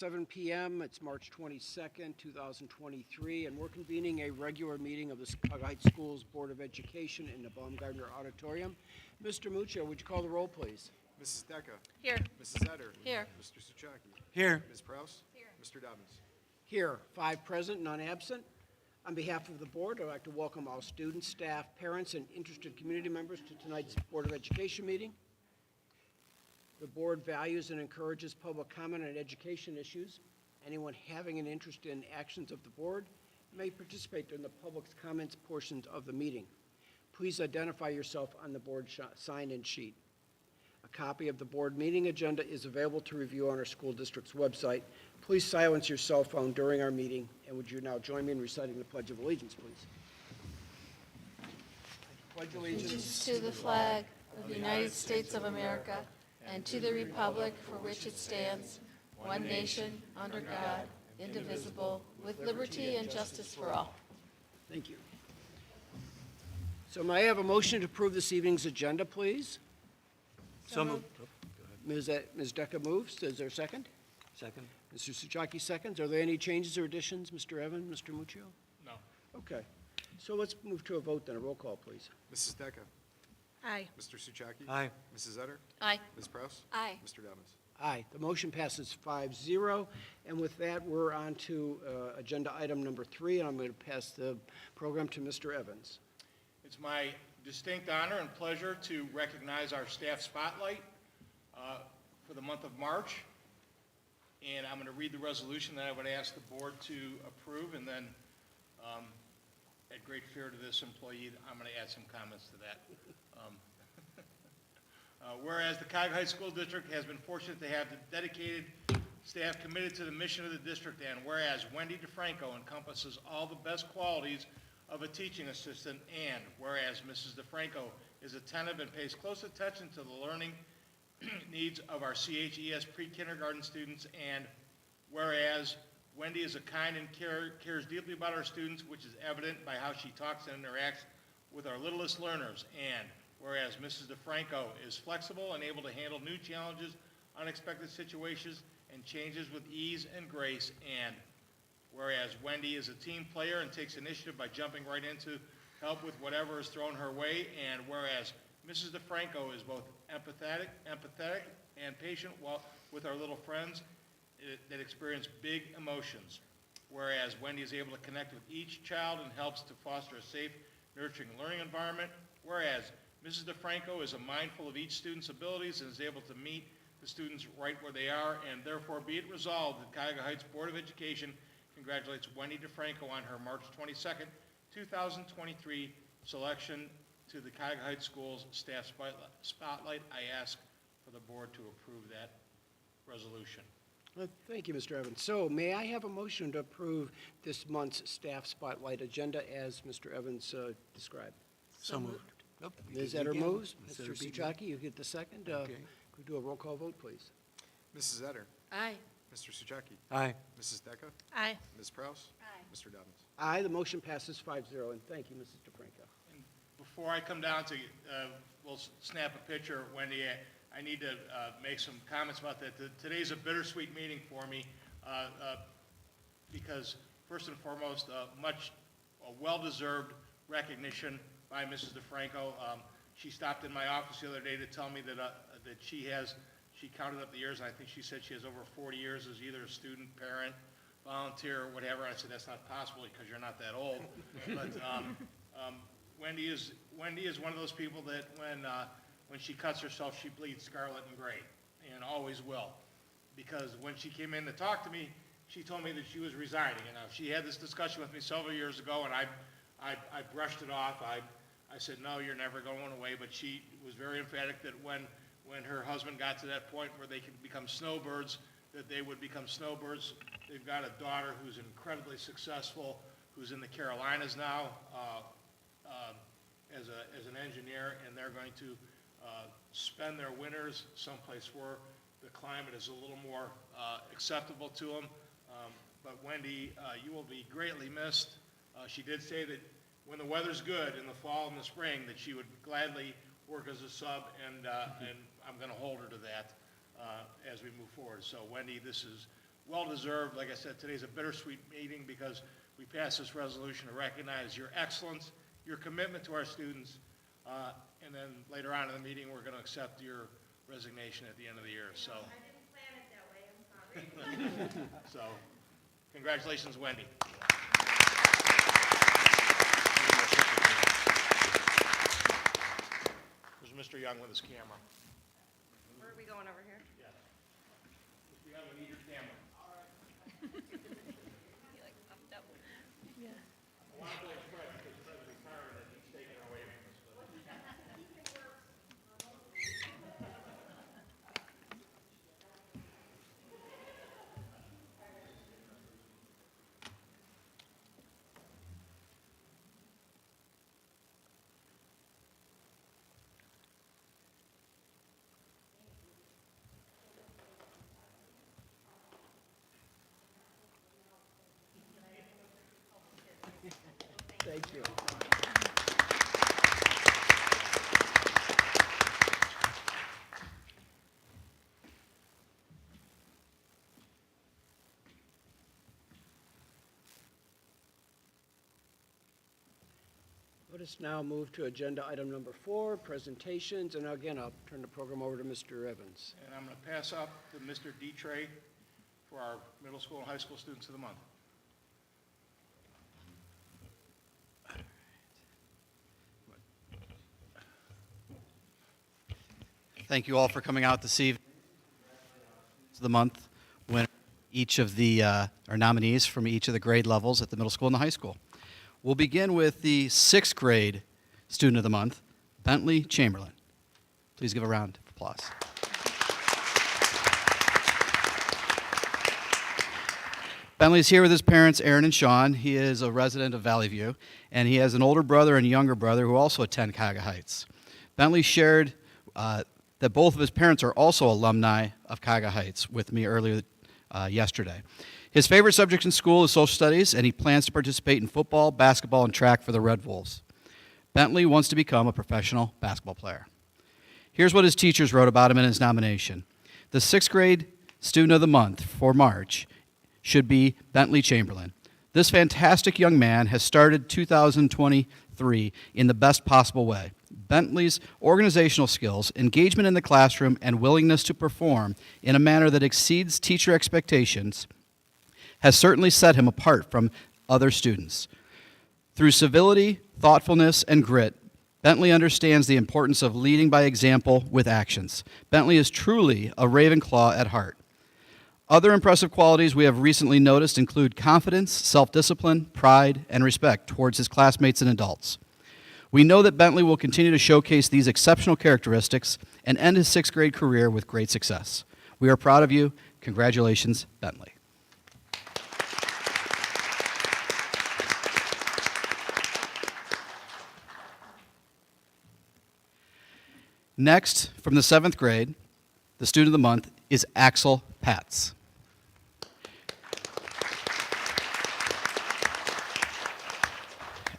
7 p.m. It's March 22nd, 2023, and we're convening a regular meeting of the Chicago Heights Schools Board of Education in the Baumgartner Auditorium. Mr. Muccio, would you call the roll, please? Mrs. Deca. Here. Mrs. Etter. Here. Mr. Suchaki. Here. Ms. Prouse. Here. Mr. Dobbins. Here, 5 present, none absent. On behalf of the board, I'd like to welcome all students, staff, parents, and interested community members to tonight's Board of Education meeting. The board values and encourages public comment on education issues. Anyone having an interest in actions of the board may participate during the public's comments portions of the meeting. Please identify yourself on the board sign-in sheet. A copy of the board meeting agenda is available to review on our school district's website. Please silence your cell phone during our meeting, and would you now join me in reciting the Pledge of Allegiance, please? Pledge Allegiance to the flag of the United States of America and to the republic for which it stands, one nation, under God, indivisible, with liberty and justice for all. Thank you. So may I have a motion to approve this evening's agenda, please? So moved. Ms. Deca moves. Is there a second? Second. Mr. Suchaki seconds. Are there any changes or additions, Mr. Evans, Mr. Muccio? No. Okay. So let's move to a vote then. A roll call, please. Mrs. Deca. Aye. Mr. Suchaki. Aye. Mrs. Etter. Aye. Ms. Prouse. Aye. Mr. Dobbins. Aye. The motion passes 5-0. And with that, we're on to agenda item number 3, and I'm going to pass the program to Mr. Evans. It's my distinct honor and pleasure to recognize our staff spotlight for the month of March. And I'm going to read the resolution that I would ask the board to approve, and then at great fear to this employee, I'm going to add some comments to that. Whereas the Cuyahoga Heights School District has been fortunate to have dedicated staff committed to the mission of the district, and whereas Wendy DeFranco encompasses all the best qualities of a teaching assistant, and whereas Mrs. DeFranco is attentive and pays close attention to the learning needs of our CHES pre-kindergarten students, and whereas Wendy is a kind and cares deeply about our students, which is evident by how she talks and interacts with our littlest learners, and whereas Mrs. DeFranco is flexible and able to handle new challenges, unexpected situations, and changes with ease and grace, and whereas Wendy is a team player and takes initiative by jumping right in to help with whatever is thrown her way, and whereas Mrs. DeFranco is both empathetic and patient with our little friends that experience big emotions, whereas Wendy is able to connect with each child and helps to foster a safe, nurturing learning environment, whereas Mrs. DeFranco is mindful of each student's abilities and is able to meet the students right where they are, and therefore be it resolved that Cuyahoga Heights Board of Education congratulates Wendy DeFranco on her March 22nd, 2023 selection to the Cuyahoga Heights Schools Staff Spotlight. I ask for the board to approve that resolution. Thank you, Mr. Evans. So may I have a motion to approve this month's staff spotlight agenda as Mr. Evans described? So moved. Nope. Ms. Etter moves. Mr. Suchaki, you get the second. Okay. Could we do a roll call vote, please? Mrs. Etter. Aye. Mr. Suchaki. Aye. Mrs. Deca. Aye. Ms. Prouse. Aye. Mr. Dobbins. Aye, the motion passes 5-0, and thank you, Mrs. DeFranco. And before I come down to, we'll snap a picture, Wendy, I need to make some comments about that. Today's a bittersweet meeting for me because, first and foremost, a well-deserved recognition by Mrs. DeFranco. She stopped in my office the other day to tell me that she counted up the years, and I think she said she has over 40 years as either a student, parent, volunteer, or whatever. I said, that's not possible because you're not that old. But Wendy is one of those people that when she cuts herself, she bleeds scarlet and gray, and always will. Because when she came in to talk to me, she told me that she was resigning. And she had this discussion with me several years ago, and I brushed it off. I said, no, you're never going away. But she was very emphatic that when her husband got to that point where they could become snowbirds, that they would become snowbirds. They've got a daughter who's incredibly successful, who's in the Carolinas now as an engineer, and they're going to spend their winters someplace where the climate is a little more acceptable to them. But Wendy, you will be greatly missed. She did say that when the weather's good in the fall and the spring, that she would gladly work as a sub, and I'm going to hold her to that as we move forward. So Wendy, this is well-deserved. Like I said, today's a bittersweet meeting because we passed this resolution to recognize your excellence, your commitment to our students, and then later on in the meeting, we're going to accept your resignation at the end of the year. So, I didn't plan it that way, I'm sorry. so congratulations, Wendy. There's Mr. Young with his camera. Where are we going, over here? Mr. Young, we need your camera. He like puffed up. Thank you. Let us now move to agenda item number 4, presentations. And again, I'll turn the program over to Mr. Evans. And I'm going to pass up to Mr. Dtre for our middle school and high school students of the month. Thank you all for coming out this evening. It's the month when each of the our nominees from each of the grade levels at the middle school and the high school. We'll begin with the 6th grade student of the month, Bentley Chamberlain. Please give a round of applause. Bentley's here with his parents, Aaron and Sean. He is a resident of Valley View, and he has an older brother and a younger brother who also attend Cuyahoga Heights. Bentley shared that both of his parents are also alumni of Cuyahoga Heights with me earlier yesterday. His favorite subject in school is social studies, and he plans to participate in football, basketball, and track for the Red Wolves. Bentley wants to become a professional basketball player. Here's what his teachers wrote about him in his nomination. The 6th grade student of the month for March should be Bentley Chamberlain. This fantastic young man has started 2023 in the best possible way. Bentley's organizational skills, engagement in the classroom, and willingness to perform in a manner that exceeds teacher expectations has certainly set him apart from other students. Through civility, thoughtfulness, and grit, Bentley understands the importance of leading by example with actions. Bentley is truly a Ravenclaw at heart. Other impressive qualities we have recently noticed include confidence, self-discipline, pride, and respect towards his classmates and adults. We know that Bentley will continue to showcase these exceptional characteristics and end his 6th grade career with great success. We are proud of you. Congratulations, Bentley. Next, from the 7th grade, the student of the month is Axel Patz.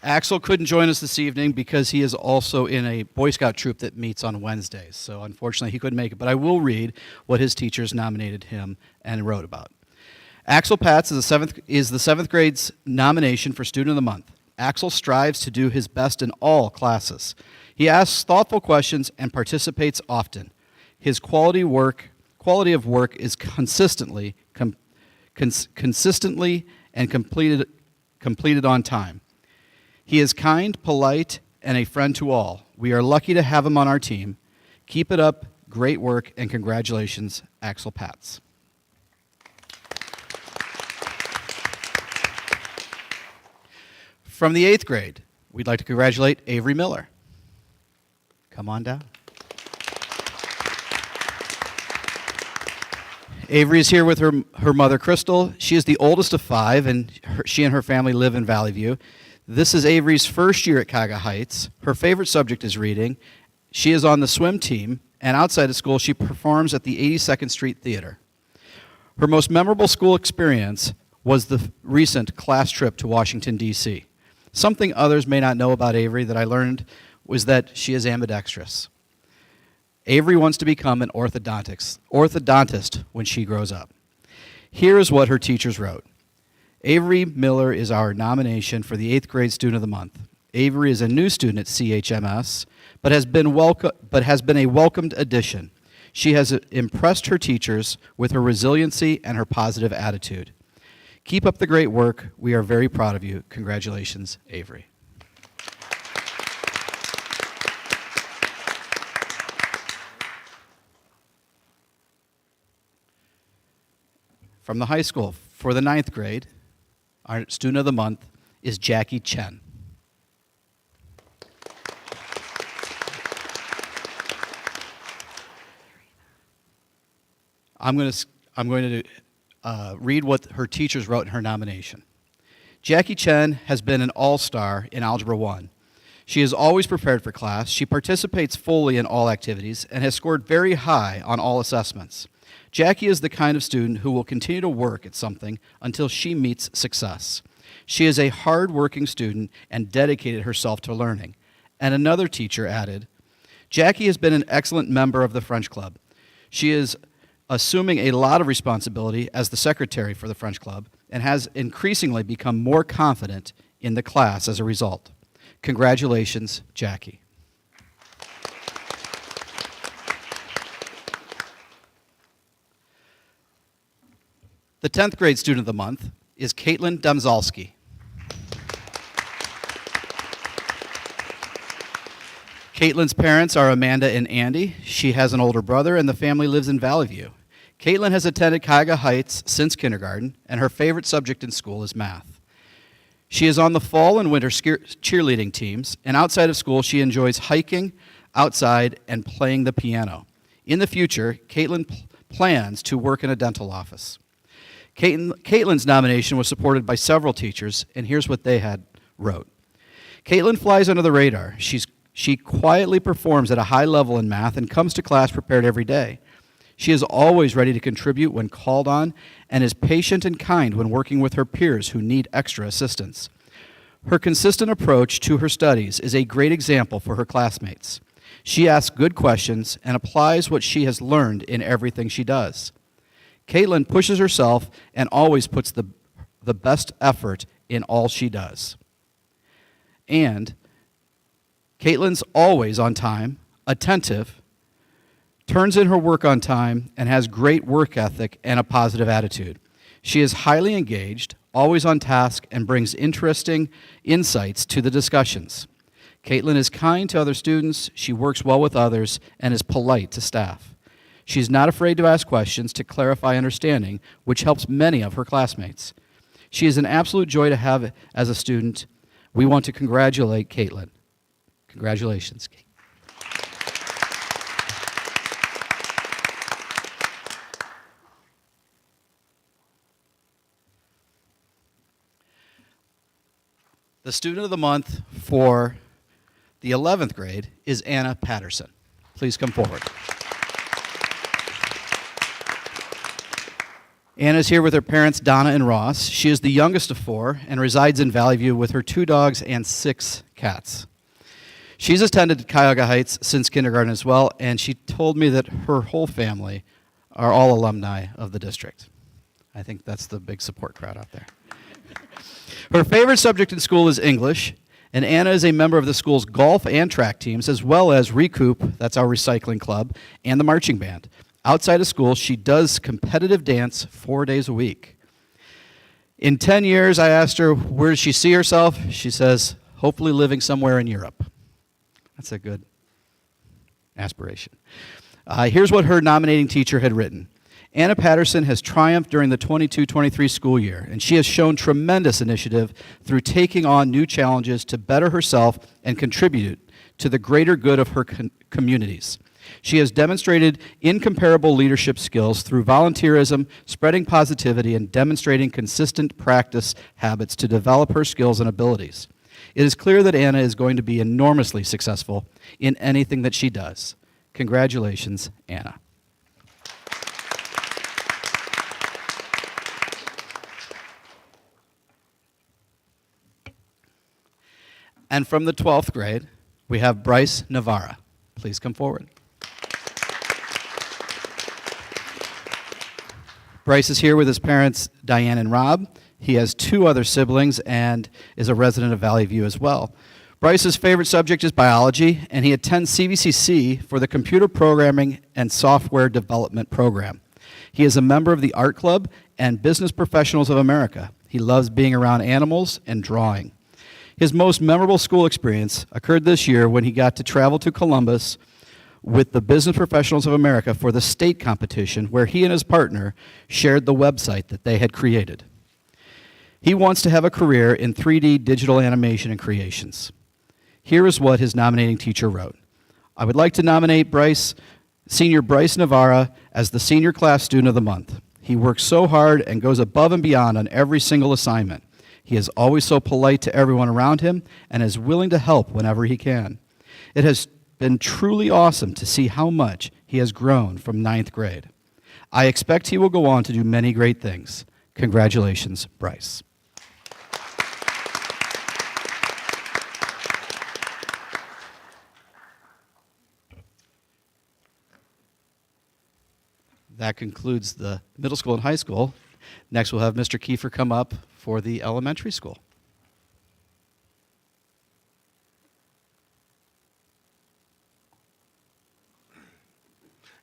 Axel couldn't join us this evening because he is also in a Boy Scout troop that meets on Wednesdays. So unfortunately, he couldn't make it. But I will read what his teachers nominated him and wrote about. Axel Patz is the 7th grade's nomination for Student of the Month. Axel strives to do his best in all classes. He asks thoughtful questions and participates often. His quality of work is consistently and completed on time. He is kind, polite, and a friend to all. We are lucky to have him on our team. Keep it up. Great work, and congratulations, Axel Patz. From the 8th grade, we'd like to congratulate Avery Miller. Come on down. Avery is here with her mother, Crystal. She is the oldest of 5, and she and her family live in Valley View. This is Avery's first year at Cuyahoga Heights. Her favorite subject is reading. She is on the swim team, and outside of school, she performs at the 82nd Street Theater. Her most memorable school experience was the recent class trip to Washington, D.C. Something others may not know about Avery that I learned was that she is ambidextrous. Avery wants to become an orthodontist when she grows up. Here is what her teachers wrote. Avery Miller is our nomination for the 8th grade Student of the Month. Avery is a new student at CHMS, but has been a welcomed addition. She has impressed her teachers with her resiliency and her positive attitude. Keep up the great work. We are very proud of you. Congratulations, Avery. From the high school, for the 9th grade, our Student of the Month is Jackie Chen. I'm going to read what her teachers wrote in her nomination. Jackie Chen has been an all-star in Algebra 1. She is always prepared for class. She participates fully in all activities and has scored very high on all assessments. Jackie is the kind of student who will continue to work at something until she meets success. She is a hard-working student and dedicated herself to learning. And another teacher added, Jackie has been an excellent member of the French Club. She is assuming a lot of responsibility as the secretary for the French Club and has increasingly become more confident in the class as a result. Congratulations, Jackie. The 10th grade Student of the Month is Caitlin Demzalski. Caitlin's parents are Amanda and Andy. She has an older brother, and the family lives in Valley View. Caitlin has attended Cuyahoga Heights since kindergarten, and her favorite subject in school is math. She is on the fall and winter cheerleading teams, and outside of school, she enjoys hiking outside and playing the piano. In the future, Caitlin plans to work in a dental office. Caitlin's nomination was supported by several teachers, and here's what they had wrote. Caitlin flies under the radar. She quietly performs at a high level in math and comes to class prepared every day. She is always ready to contribute when called on and is patient and kind when working with her peers who need extra assistance. Her consistent approach to her studies is a great example for her classmates. She asks good questions and applies what she has learned in everything she does. Caitlin pushes herself and always puts the best effort in all she does. And Caitlin's always on time, attentive, turns in her work on time, and has great work ethic and a positive attitude. She is highly engaged, always on task, and brings interesting insights to the discussions. Caitlin is kind to other students, she works well with others, and is polite to staff. She's not afraid to ask questions to clarify understanding, which helps many of her classmates. She is an absolute joy to have as a student. We want to congratulate Caitlin. Congratulations, Kate. The Student of the Month for the 11th grade is Anna Patterson. Please come forward. Anna is here with her parents, Donna and Ross. She is the youngest of 4 and resides in Valley View with her 2 dogs and 6 cats. She's attended Cuyahoga Heights since kindergarten as well, and she told me that her whole family are all alumni of the district. I think that's the big support crowd out there. Her favorite subject in school is English, and Anna is a member of the school's golf and track teams, as well as Recoup, that's our recycling club, and the marching band. Outside of school, she does competitive dance 4 days a week. In 10 years, I asked her, where does she see herself? She says, hopefully living somewhere in Europe. That's a good aspiration. Here's what her nominating teacher had written. Anna Patterson has triumphed during the 22-23 school year, and she has shown tremendous initiative through taking on new challenges to better herself and contribute to the greater good of her communities. She has demonstrated incomparable leadership skills through volunteerism, spreading positivity, and demonstrating consistent practice habits to develop her skills and abilities. It is clear that Anna is going to be enormously successful in anything that she does. Congratulations, Anna. And from the 12th grade, we have Bryce Navarra. Please come forward. Bryce is here with his parents, Diane and Rob. He has 2 other siblings and is a resident of Valley View as well. Bryce's favorite subject is biology, and he attends CVCC for the Computer Programming and Software Development Program. He is a member of the Art Club and Business Professionals of America. He loves being around animals and drawing. His most memorable school experience occurred this year when he got to travel to Columbus with the Business Professionals of America for the state competition, where he and his partner shared the website that they had created. He wants to have a career in 3D digital animation and creations. Here is what his nominating teacher wrote. I would like to nominate Senior Bryce Navarra as the Senior Class Student of the Month. He works so hard and goes above and beyond on every single assignment. He is always so polite to everyone around him and is willing to help whenever he can. It has been truly awesome to see how much he has grown from 9th grade. I expect he will go on to do many great things. Congratulations, Bryce. That concludes the middle school and high school. Next, we'll have Mr. Kiefer come up for the elementary school.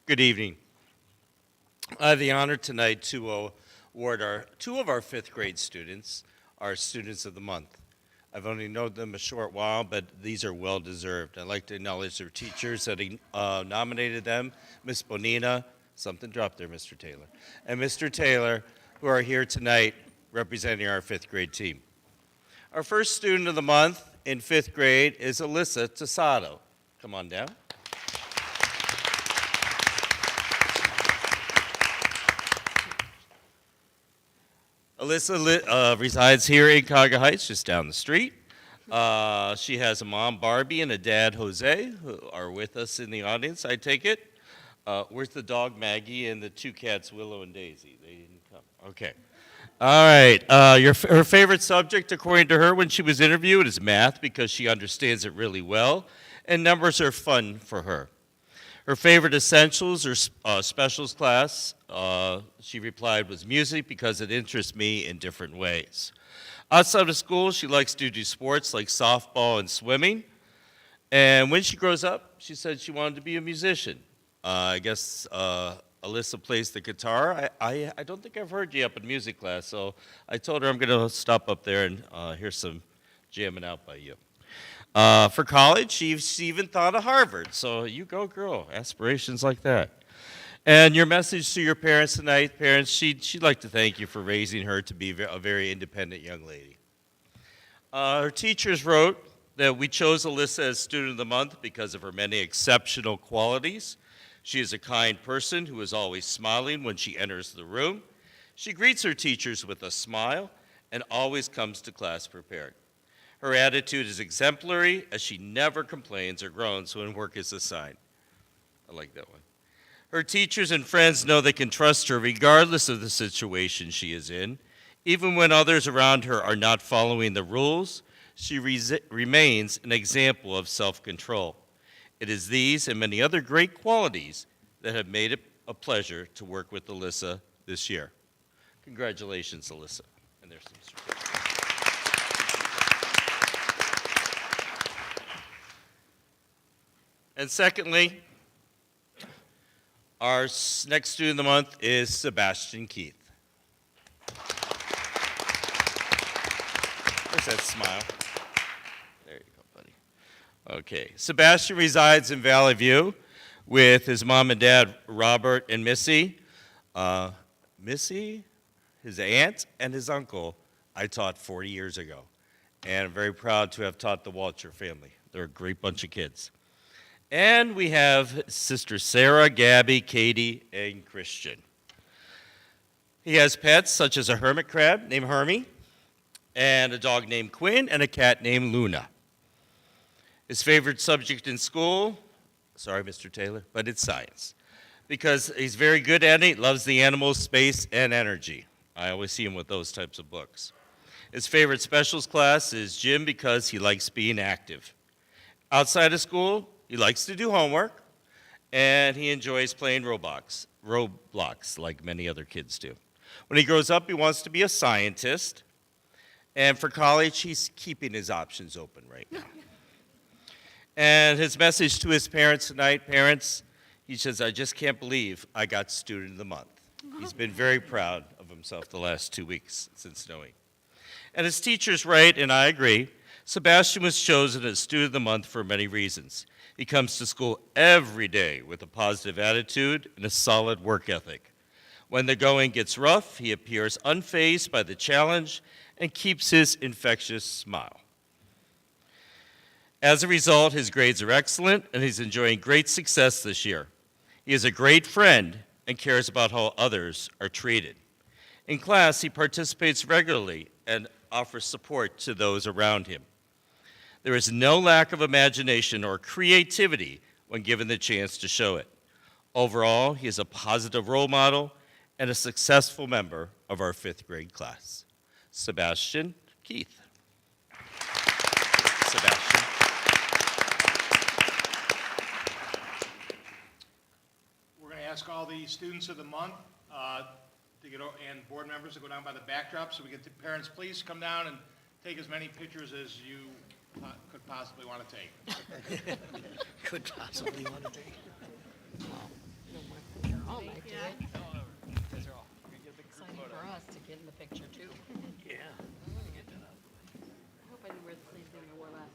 Good evening. I have the honor tonight to award 2 of our 5th grade students our Students of the Month. I've only known them a short while, but these are well deserved. I'd like to acknowledge their teachers that nominated them, Miss Bonina, something dropped there, Mr. Taylor, and Mr. Taylor, who are here tonight representing our 5th grade team. Our first Student of the Month in 5th grade is Alyssa Tasato. Come on down. Alyssa resides here in Cuyahoga Heights, just down the street. She has a mom, Barbie, and a dad, Jose, who are with us in the audience, I take it. Where's the dog, Maggie, and the 2 cats, Willow and Daisy? They didn't come. Okay. All right. Her favorite subject, according to her when she was interviewed, is math because she understands it really well, and numbers are fun for her. Her favorite essentials or specials class, she replied, was music because it interests me in different ways. Outside of school, she likes to do sports like softball and swimming. And when she grows up, she said she wanted to be a musician. I guess Alyssa plays the guitar. I don't think I've heard you up in music class, so I told her I'm going to stop up there and hear some jamming out by you. For college, she even thought of Harvard, so you go, girl. Aspirations like that. And your message to your parents tonight, parents, she'd like to thank you for raising her to be a very independent young lady. Her teachers wrote that we chose Alyssa as Student of the Month because of her many exceptional qualities. She is a kind person who is always smiling when she enters the room. She greets her teachers with a smile and always comes to class prepared. Her attitude is exemplary as she never complains or groans when work is assigned. I like that one. Her teachers and friends know they can trust her regardless of the situation she is in. Even when others around her are not following the rules, she remains an example of self-control. It is these and many other great qualities that have made it a pleasure to work with Alyssa this year. Congratulations, Alyssa. And there's some certificates. And secondly, our next student of the month is Sebastian Keith. Where's that smile? There you go, buddy. Okay, Sebastian resides in Valley View with his mom and dad, Robert and Missy. Missy, his aunt, and his uncle I taught 40 years ago. And I'm very proud to have taught the Walcher family. They're a great bunch of kids. And we have Sister Sarah, Gabby, Katie, and Christian. He has pets such as a hermit crab named Hermie, and a dog named Quinn, and a cat named Luna. His favorite subject in school, sorry, Mr. Taylor, but it's science. Because he's very good at it, loves the animals, space, and energy. I always see him with those types of books. His favorite specials class is gym because he likes being active. Outside of school, he likes to do homework, and he enjoys playing Roblox like many other kids do. When he grows up, he wants to be a scientist. And for college, he's keeping his options open right now. And his message to his parents tonight, parents, he says, I just can't believe I got Student of the Month. He's been very proud of himself the last 2 weeks since knowing. And his teacher's right, and I agree. Sebastian was chosen as Student of the Month for many reasons. He comes to school every day with a positive attitude and a solid work ethic. When the going gets rough, he appears unfazed by the challenge and keeps his infectious smile. As a result, his grades are excellent, and he's enjoying great success this year. He is a great friend and cares about how others are treated. In class, he participates regularly and offers support to those around him. There is no lack of imagination or creativity when given the chance to show it. Overall, he is a positive role model and a successful member of our 5th grade class. Sebastian Keith. Sebastian. We're going to ask all the students of the month to get and board members to go down by the backdrop so we can, parents, please come down and take as many pictures as you could possibly want to take. Could possibly want to take. All might do it. Exciting for us to get in the picture, too. Yeah. I hope I didn't wear the same thing I wore last month.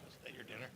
Is that your dinner?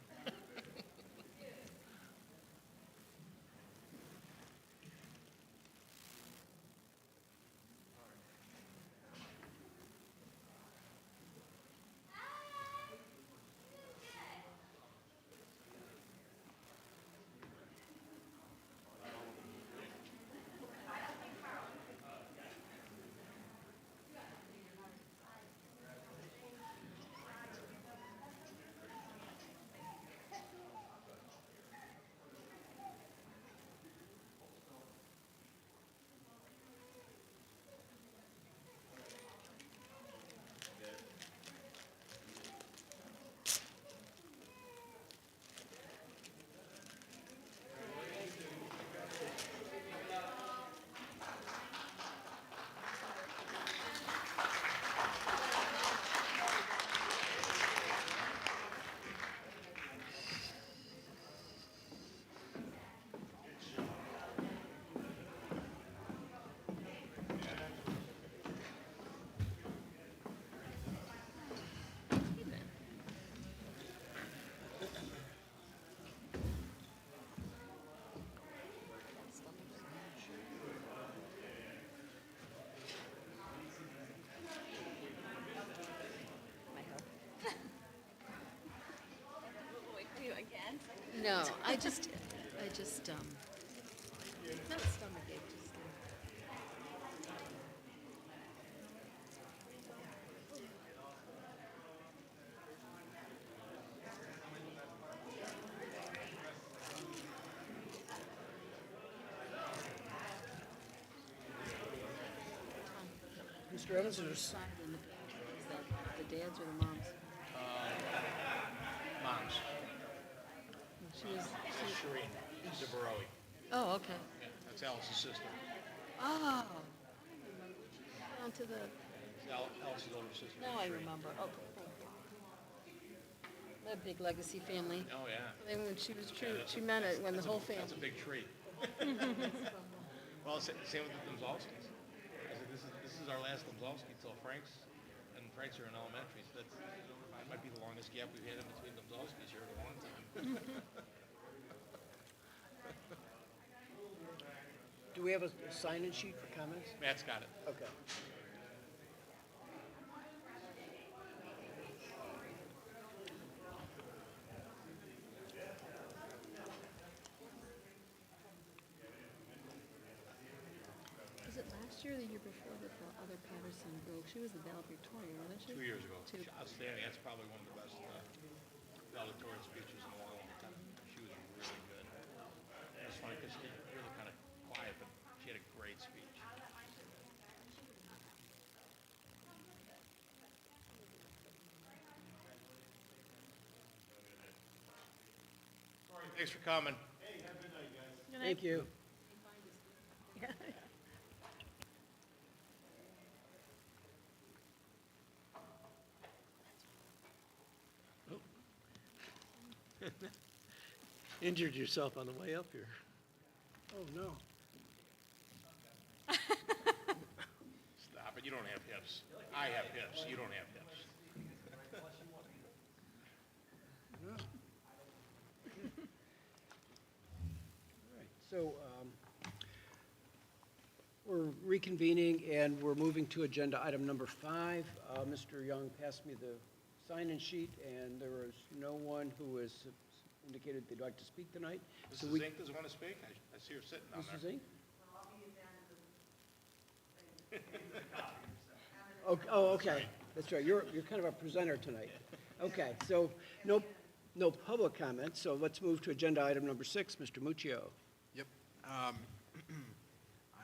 No, I just, not stomachache, just. Mr. Evans, there's Side in the picture, is that the dads or the moms? Moms. She was, Shireen DeBaroi. oh, okay. Yeah, that's Alice's sister. Oh. Down to the, Alice's older sister. now I Shireen. remember, okay, thank you. A big legacy family. Oh, yeah. And when she was true, she meant it when the whole That's a family. big tree. Well, same with the Domzalskis. I said, this is our last Domzalski till Frank's, and Frank's are in elementary, so that might be the longest gap we've had in between Domzalskis here in a long time. Do we have a sign-in sheet for comments? Matt's got it. Okay. year or the year before that the other Patterson broke? She was the valedictorian, wasn't she? 2 years ago. Two. Outstanding. That's probably one of the best valedictorian speeches in a long, long time. She was really good. It's funny because she was really kind of quiet, but she had a great speech. Sorry, thanks for coming. Hey, have a good night, guys. Thank you. Injured yourself on the way up here. Oh, no. Stop it, you don't have hips. I have hips, you don't have hips. All right, so we're reconvening, and we're moving to agenda item number 5. Mr. Young passed me the sign-in sheet, and there is no one who has indicated they'd like to speak tonight. So Mrs. we- Zink doesn't want to speak? I see her sitting down there. Mrs. Zink? Oh, okay, that's right, you're kind of a presenter tonight. Okay, so no public comment, so let's move to agenda item number 6, Mr. Muccio. Yep. I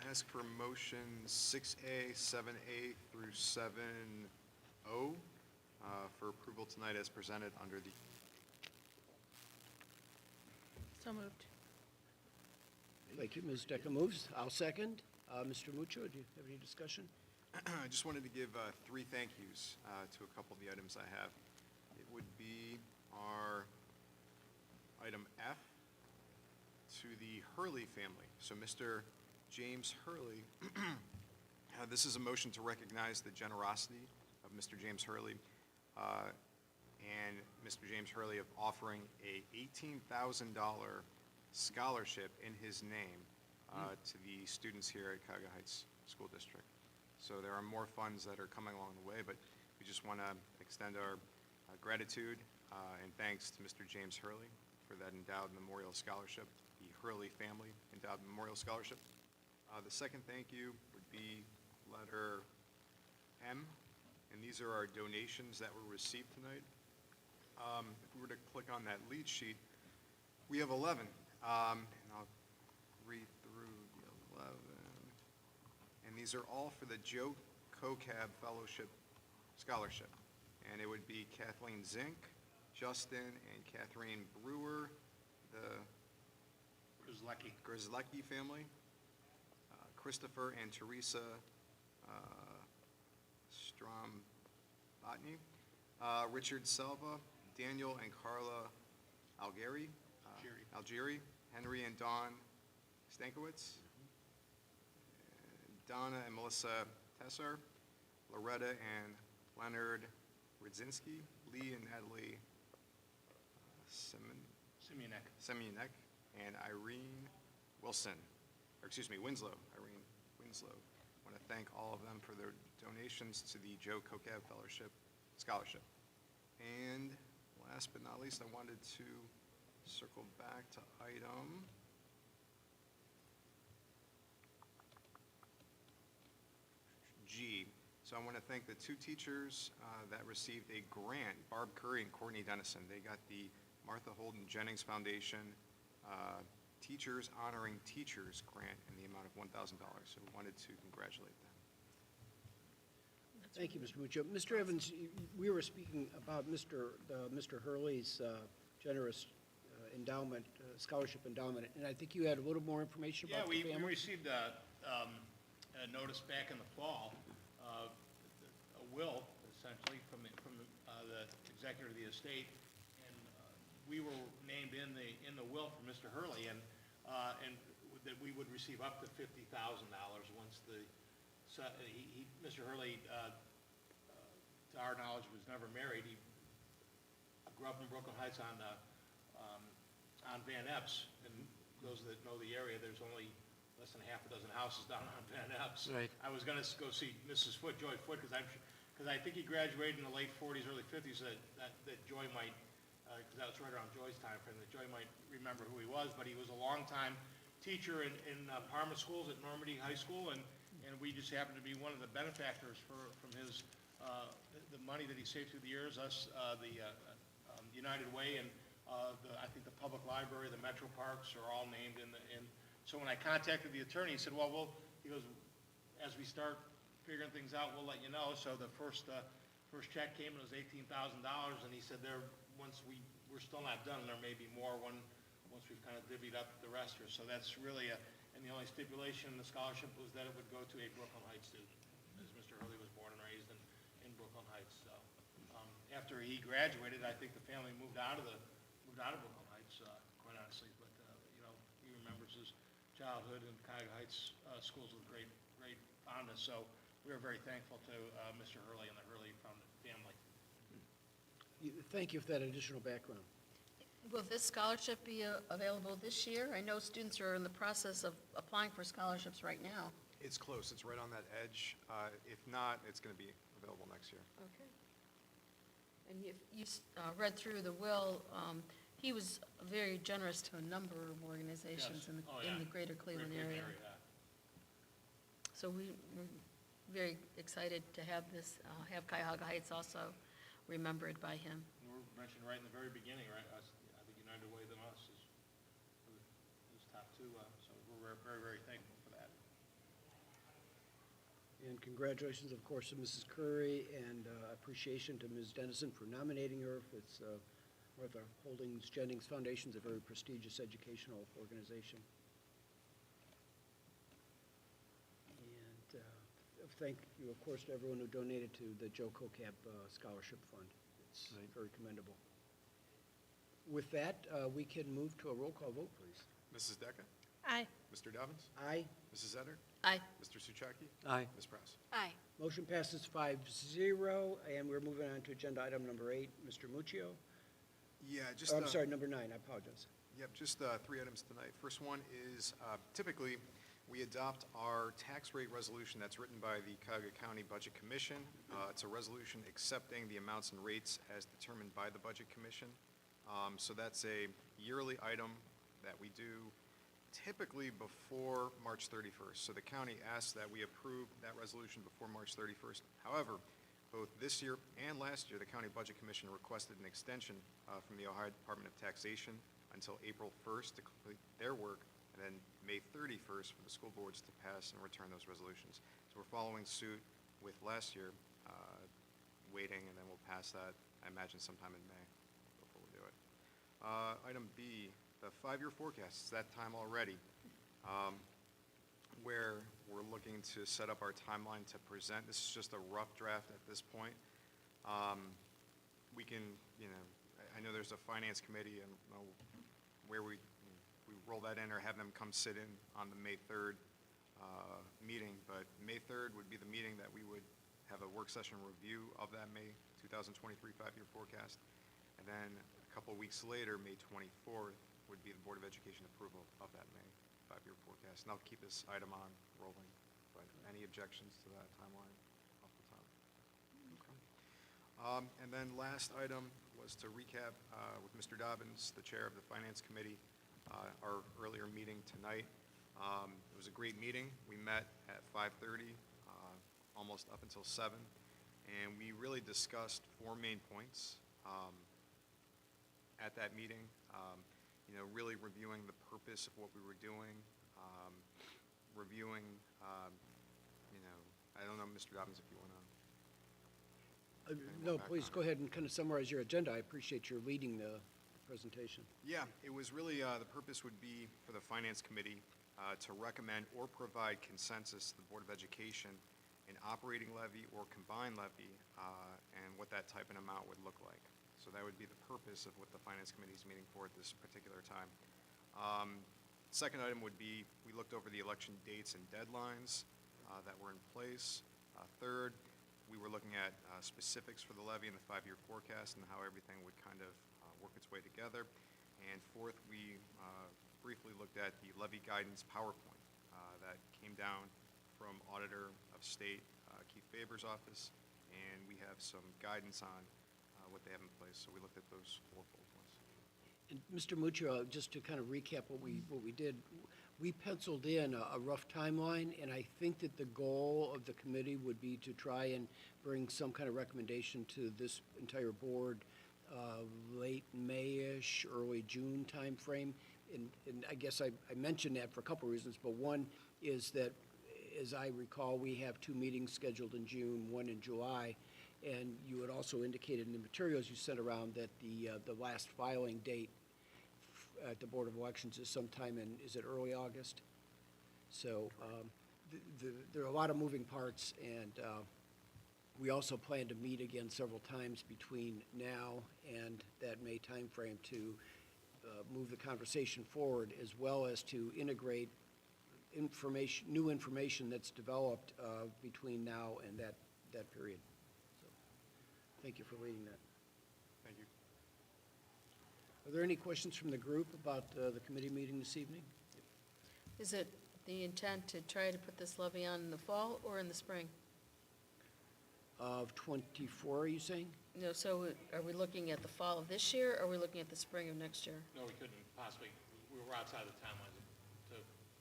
ask for motion 6A, 7A through 7O for approval tonight as presented under the, So moved. Thank you, Ms. Decker moves, I'll second. Mr. Muccio, do you have any discussion? I just wanted to give 3 thank yous to a couple of the items I have. It would be our item F to the Hurley family. So Mr. James Hurley, this is a motion to recognize the generosity of Mr. James Hurley and Mr. James Hurley of offering a $18,000 scholarship in his name to the students here at Cuyahoga Heights School District. So there are more funds that are coming along the way, but we just want to extend our gratitude and thanks to Mr. James Hurley for that endowed memorial scholarship, the Hurley family endowed memorial scholarship. The second thank you would be letter M, and these are our donations that were received tonight. If we were to click on that lead sheet, we have 11, and I'll read through the 11. And these are all for the Joe CoCab Fellowship Scholarship. And it would be Kathleen Zink, Justin, and Catherine Brewer, the Grzlecki family, Christopher and Teresa Strombotny, Richard Selva, Daniel and Carla Algieri, Henry and Dawn Stankiewicz, Donna and Melissa Tesser, Loretta and Leonard Rydzinski, Lee and Natalie Semyonek, and Irene Winslow. Irene Winslow. I want to thank all of them for their donations to the Joe CoCab Fellowship Scholarship. And last but not least, I wanted to circle back to item G. So I want to thank the 2 teachers that received a grant, Barb Curry and Courtney Dennison. They got the Martha Holden Jennings Foundation Teachers Honoring Teachers grant in the amount of $1,000. So we wanted to congratulate them. Thank you, Mr. Muccio. Mr. Evans, we were speaking about Mr. Hurley's generous endowment, scholarship endowment, and I think you had a little more information Yeah, about the we family? received a notice back in the fall, a will, essentially, from the executor of the estate, and we were named in the will for Mr. Hurley, and that we would receive up to $50,000 once Mr. Hurley, to our knowledge, was never married. He grew up in Brooklyn Heights on Van Epps, and those that know the area, there's only less than half a dozen houses down on Van Epps. Right. I was going to go see Mrs. Foote, Joy Foote, because I think he graduated in the late 40s, early 50s, that Joy might, because that was right around Joy's time frame, that Joy might remember who he was, but he was a longtime teacher in Parma schools at Normandy High School, and and we just happen to be one of the benefactors from his, the money that he saved through the years, us, United Way, and I think the public library, the Metro Parks are all named so when I contacted the attorney, he said, he goes, as we start figuring things out, we'll let you know. So the first check came, and it was $18,000, and he said we're still not done, there may be more once we've kind of divvied up the rest here. So that's really and the only stipulation in the scholarship was that it would go to a Brooklyn Heights student, as Mr. Hurley was born and raised in Brooklyn Heights. So after he graduated, I think the family moved out of Brooklyn Heights, quite honestly. But he remembers his childhood in Cuyahoga Heights schools with great fondness. So we are very thankful to Mr. Hurley and the Hurley family. Thank you for that additional background. Will this scholarship be available this year? I know students are in the process of applying for scholarships right now. It's close, it's right on that edge. If not, it's going to be available next year. Okay. And you read through the will, he was very generous to a number of organizations Yes. in Oh, the yeah. greater Cleveland area. So we're very excited to have have Cuyahoga Heights also remembered by him. We were mentioned right in the very beginning, right? I think United Way than us is top two, so we're very, very thankful for that. And congratulations, of course, to Mrs. Curry, and appreciation to Ms. Dennison for nominating her. It's Martha Holdings Jennings Foundation is a very prestigious educational organization. And thank you, of course, to everyone who donated to the Joe Cocab Scholarship Fund. It's very commendable. With that, we can move to a roll call vote, please. Mrs. Decker? Aye. Mr. Dobbins? Aye. Mrs. Etter? Aye. Mr. Suchaki? Aye. Ms. Press? Aye. Motion passes 5-0, and we're moving on to agenda item number 8. Mr. Muccio? Yeah, just. Oh, I'm sorry, number 9, I apologize. Yep, just 3 items tonight. First one is typically we adopt our tax rate resolution that's written by the Cuyahoga County Budget Commission. It's a resolution accepting the amounts and rates as determined by the Budget Commission. So that's a yearly item that we do typically before March 31st. So the county asks that we approve that resolution before March 31st. However, both this year and last year, the County Budget Commission requested an extension from the Ohio Department of Taxation until April 1st to complete their work, and then May 31st for the school boards to pass and return those resolutions. So we're following suit with last year, waiting, and then we'll pass that, I imagine, sometime in May before we do it. Item B, the 5-year forecast. It's that time already, where we're looking to set up our timeline to present. This is just a rough draft at this point. We can, I know there's a finance committee, and where we roll that in or have them come sit in on the May 3rd meeting, but May 3rd would be the meeting that we would have a work session review of that May 2023 5-year forecast. And then a couple of weeks later, May 24th, would be the Board of Education approval of that May 5-year forecast. And I'll keep this item on rolling, but any objections to that timeline off the top? Okay. And then last item was to recap with Mr. Dobbins, the chair of the Finance Committee, our earlier meeting tonight. It was a great meeting. We met at 5:30, almost up until 7, and we really discussed 4 main points at that meeting. Really reviewing the purpose of what we were doing, reviewing, I don't know, Mr. Dobbins, if you want to. No, please go ahead and kind of summarize your agenda. I appreciate your leading the presentation. Yeah, it was really, the purpose would be for the Finance Committee to recommend or provide consensus to the Board of Education an operating levy or combined levy and what that type and amount would look like. So that would be the purpose of what the Finance Committee is meeting for at this particular time. Second item would be, we looked over the election dates and deadlines that were in place. Third, we were looking at specifics for the levy and the 5-year forecast and how everything would kind of work its way together. And fourth, we briefly looked at the levy guidance PowerPoint that came down from Auditor of State Keith Faber's office, and we have some guidance on what they have in place. So we looked at those 4 bullet points. And Mr. Muccio, just to kind of recap what we did, We penciled in a rough timeline, and I think that the goal of the committee would be to try and bring some kind of recommendation to this entire board late May-ish, early June timeframe. And I guess I mentioned that for a couple reasons, but one is that, as I recall, we have 2 meetings scheduled in June, 1 in July, and you had also indicated in the materials you sent around that the last filing date at the Board of Elections is sometime in, is it early August? So there are a lot of moving parts, and we also plan to meet again several times between now and that May timeframe to move the conversation forward, as well as to integrate new information that's developed between now and that period. So, thank you for leading that. Thank you. Are there any questions from the group about the committee meeting this evening? Is it the intent to try to put this levy on in the fall or in the spring? Of 24, are you saying? No, so are we looking at the fall of this year, or are we looking at the spring of next year? No, we couldn't possibly, we were outside the timeline to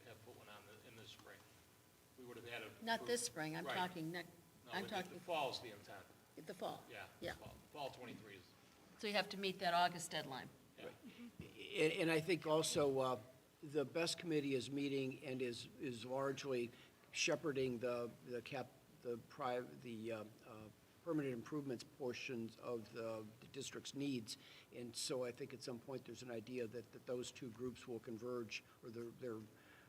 have put one on in the spring. We would have had a. Not this spring, I'm Right. talking next, No, I'm talking the fall's the intent, the fall. yeah. Yeah. Fall 23 is, So you have to meet that August deadline. yeah. And I think also, the BEST committee is meeting and is largely shepherding the permanent improvements portions of the district's needs. And so I think at some point, there's an idea that those two groups will converge, or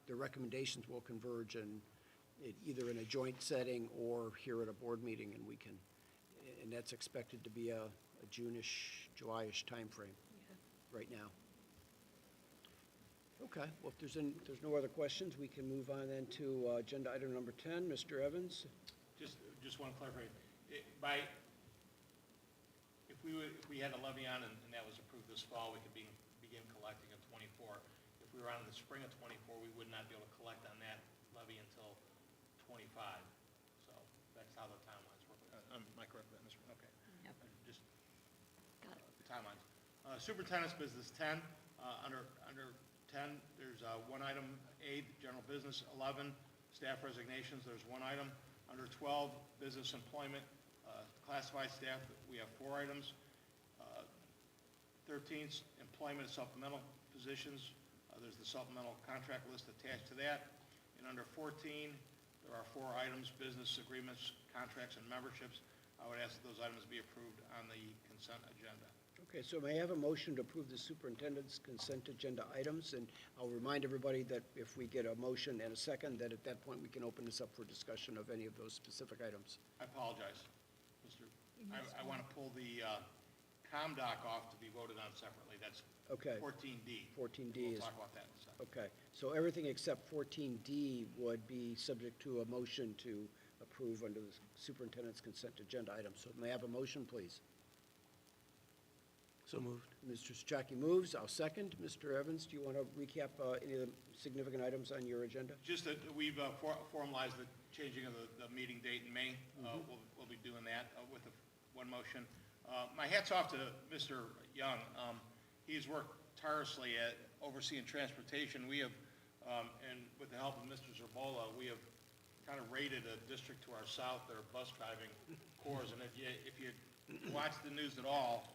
their recommendations will converge, and either in a joint setting or here at a board meeting, and we can, and that's expected to be a June-ish, July-ish timeframe right now. Okay, well, if there's no other questions, we can move on then to agenda item number 10. Mr. Evans? Just want to clarify, if we had a levy on and that was approved this fall, we could begin collecting in 24. If we were on in the spring of 24, we would not be able to collect on that levy until 25. So that's how the timelines work. Am I correct with that, Mr. Okay. Yep. Just Got it. the timelines. Superintendent's business 10, under 10, there's one item, A, general business, 11, staff resignations, there's one item. Under 12, business employment, classified staff, we have 4 items. 13, employment of supplemental positions, there's the supplemental contract list attached to that. And under 14, there are 4 items, business agreements, contracts, and memberships. I would ask that those items be approved on the consent agenda. Okay, so may I have a motion to approve the superintendent's consent agenda items? And I'll remind everybody that if we get a motion and a second, that at that point, we can open this up for discussion of any of those specific items. I apologize, Mr. I want to pull the ComDoc off to be voted on separately. That's Okay. 14D. 14D We'll is- talk about that in a second. Okay, so everything except 14D would be subject to a motion to approve under the superintendent's consent agenda items. So may I have a motion, please? So moved. Mr. Souchaki moves, I'll second. Mr. Evans, do you want to recap any of the significant items on your agenda? Just that we've formalized the changing of the meeting date in May. We'll be doing that with one motion. My hat's off to Mr. Young. He's worked tirelessly at overseeing transportation. We have, and with the help of Mr. Zerbola, we have kind of rated a district to our south, their bus driving corps. And if you watch the news at all,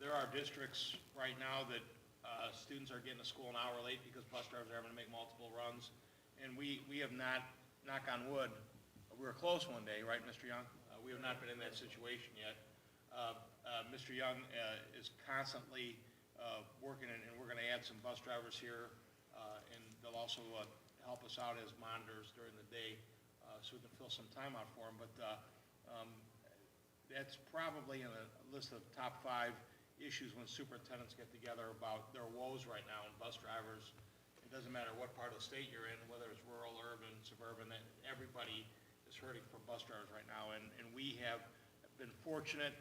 there are districts right now that students are getting to school an hour late because bus drivers are having to make multiple runs. And we have not, knock on wood, we were close one day, right, Mr. Young? We have not been in that situation yet. Mr. Young is constantly working, and we're going to add some bus drivers here, and they'll also help us out as monitors during the day, so we can fill some time out for them. But that's probably in a list of top 5 issues when superintendents get together about their woes right now in bus drivers. It doesn't matter what part of the state you're in, whether it's rural, urban, suburban, that everybody is hurting for bus drivers right now. And we have been fortunate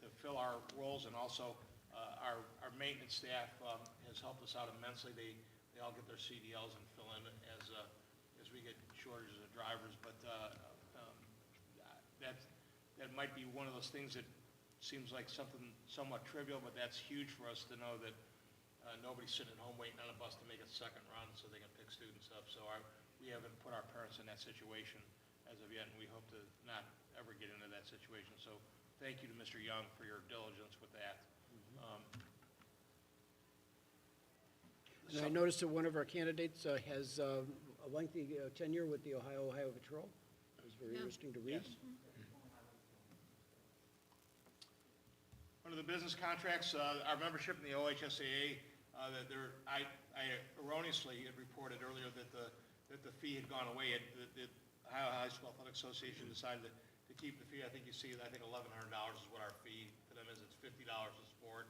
to fill our roles, and also our maintenance staff has helped us out immensely. They all get their CDLs and fill in as we get shortages of drivers. But that might be one of those things that seems like something somewhat trivial, but that's huge for us to know that Nobody's sitting at home waiting on a bus to make a second run so they can pick students up. So we haven't put our parents in that situation as of yet, and we hope to not ever get into that situation. So thank you to Mr. Young for your diligence with that. And I noticed that one of our candidates has a lengthy tenure with the Ohio Patrol. It was very interesting to read. Yes. Under the business contracts, our membership in the OHSAA, I erroneously had reported earlier that the fee had gone away. The Ohio High School Athletic Association decided to keep the fee. I think you see, I think $1,100 is what our fee to them is. It's $50 a sport.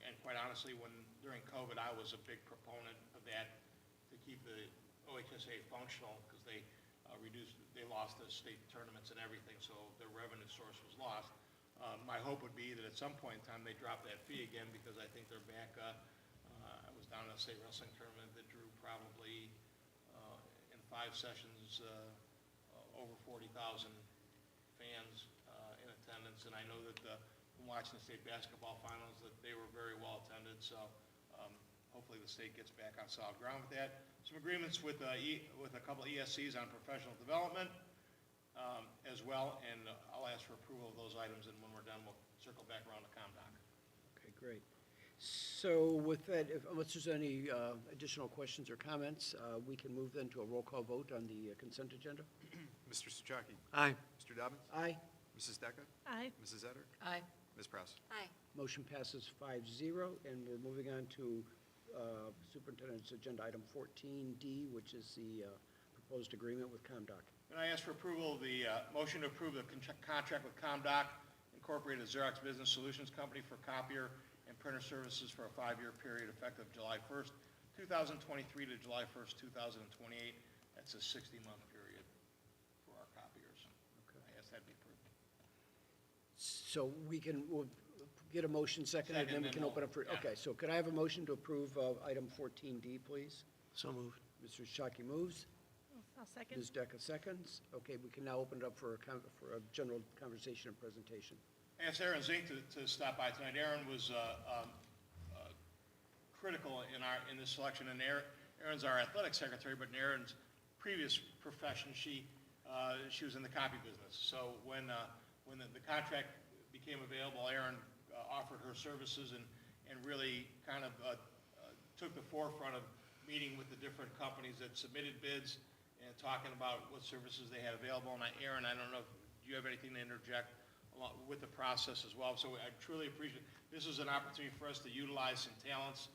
And quite honestly, during COVID, I was a big proponent of that, to keep the OHSAA functional, because they lost the state tournaments and everything, so their revenue source was lost. My hope would be that at some point in time, they drop that fee again, because I think they're back. I was down in a state wrestling tournament that drew probably, in 5 sessions, over 40,000 fans in attendance. And I know that from watching the state basketball finals, that they were very well attended. So hopefully the state gets back on solid ground with that. Some agreements with a couple of ESCs on professional development as well. And I'll ask for approval of those items. And when we're done, we'll circle back around to ComDoc. Okay, great. So with that, unless there's any additional questions or comments, we can move then to a roll call vote on the consent agenda. Mr. Souchaki? Aye. Mr. Dobbins? Aye. Mrs. Decker? Aye. Mrs. Etter? Aye. Ms. Prowse? Aye. Motion passes 5-0, and we're moving on to Superintendent's Agenda Item 14D, which is the proposed agreement with ComDoc. And I ask for approval of the motion to approve the contract with ComDoc Incorporated Xerox Business Solutions Company for copier and printer services for a 5-year period effective July 1st, 2023 to July 1st, 2028. That's a 60-month period for our copiers. Okay. I ask that be approved. So we'll get a motion seconded, and then we can open up for, Yeah. okay, so could I have a motion to approve item 14D, please? So moved. Mr. Shockey moves. I'll second. Ms. Decker seconds. Okay, we can now open it up for a general conversation and presentation. I asked Aaron Zink to stop by tonight. Aaron was critical in this selection, and Aaron's our athletic secretary, but in Aaron's previous profession, she was in the copy business. So when the contract became available, Aaron offered her services and really kind of took the forefront of meeting with the different companies that submitted bids and talking about what services they had available. And Aaron, I don't know, do you have anything to interject along with the process as well? So I truly appreciate, this is an opportunity for us to utilize some talents.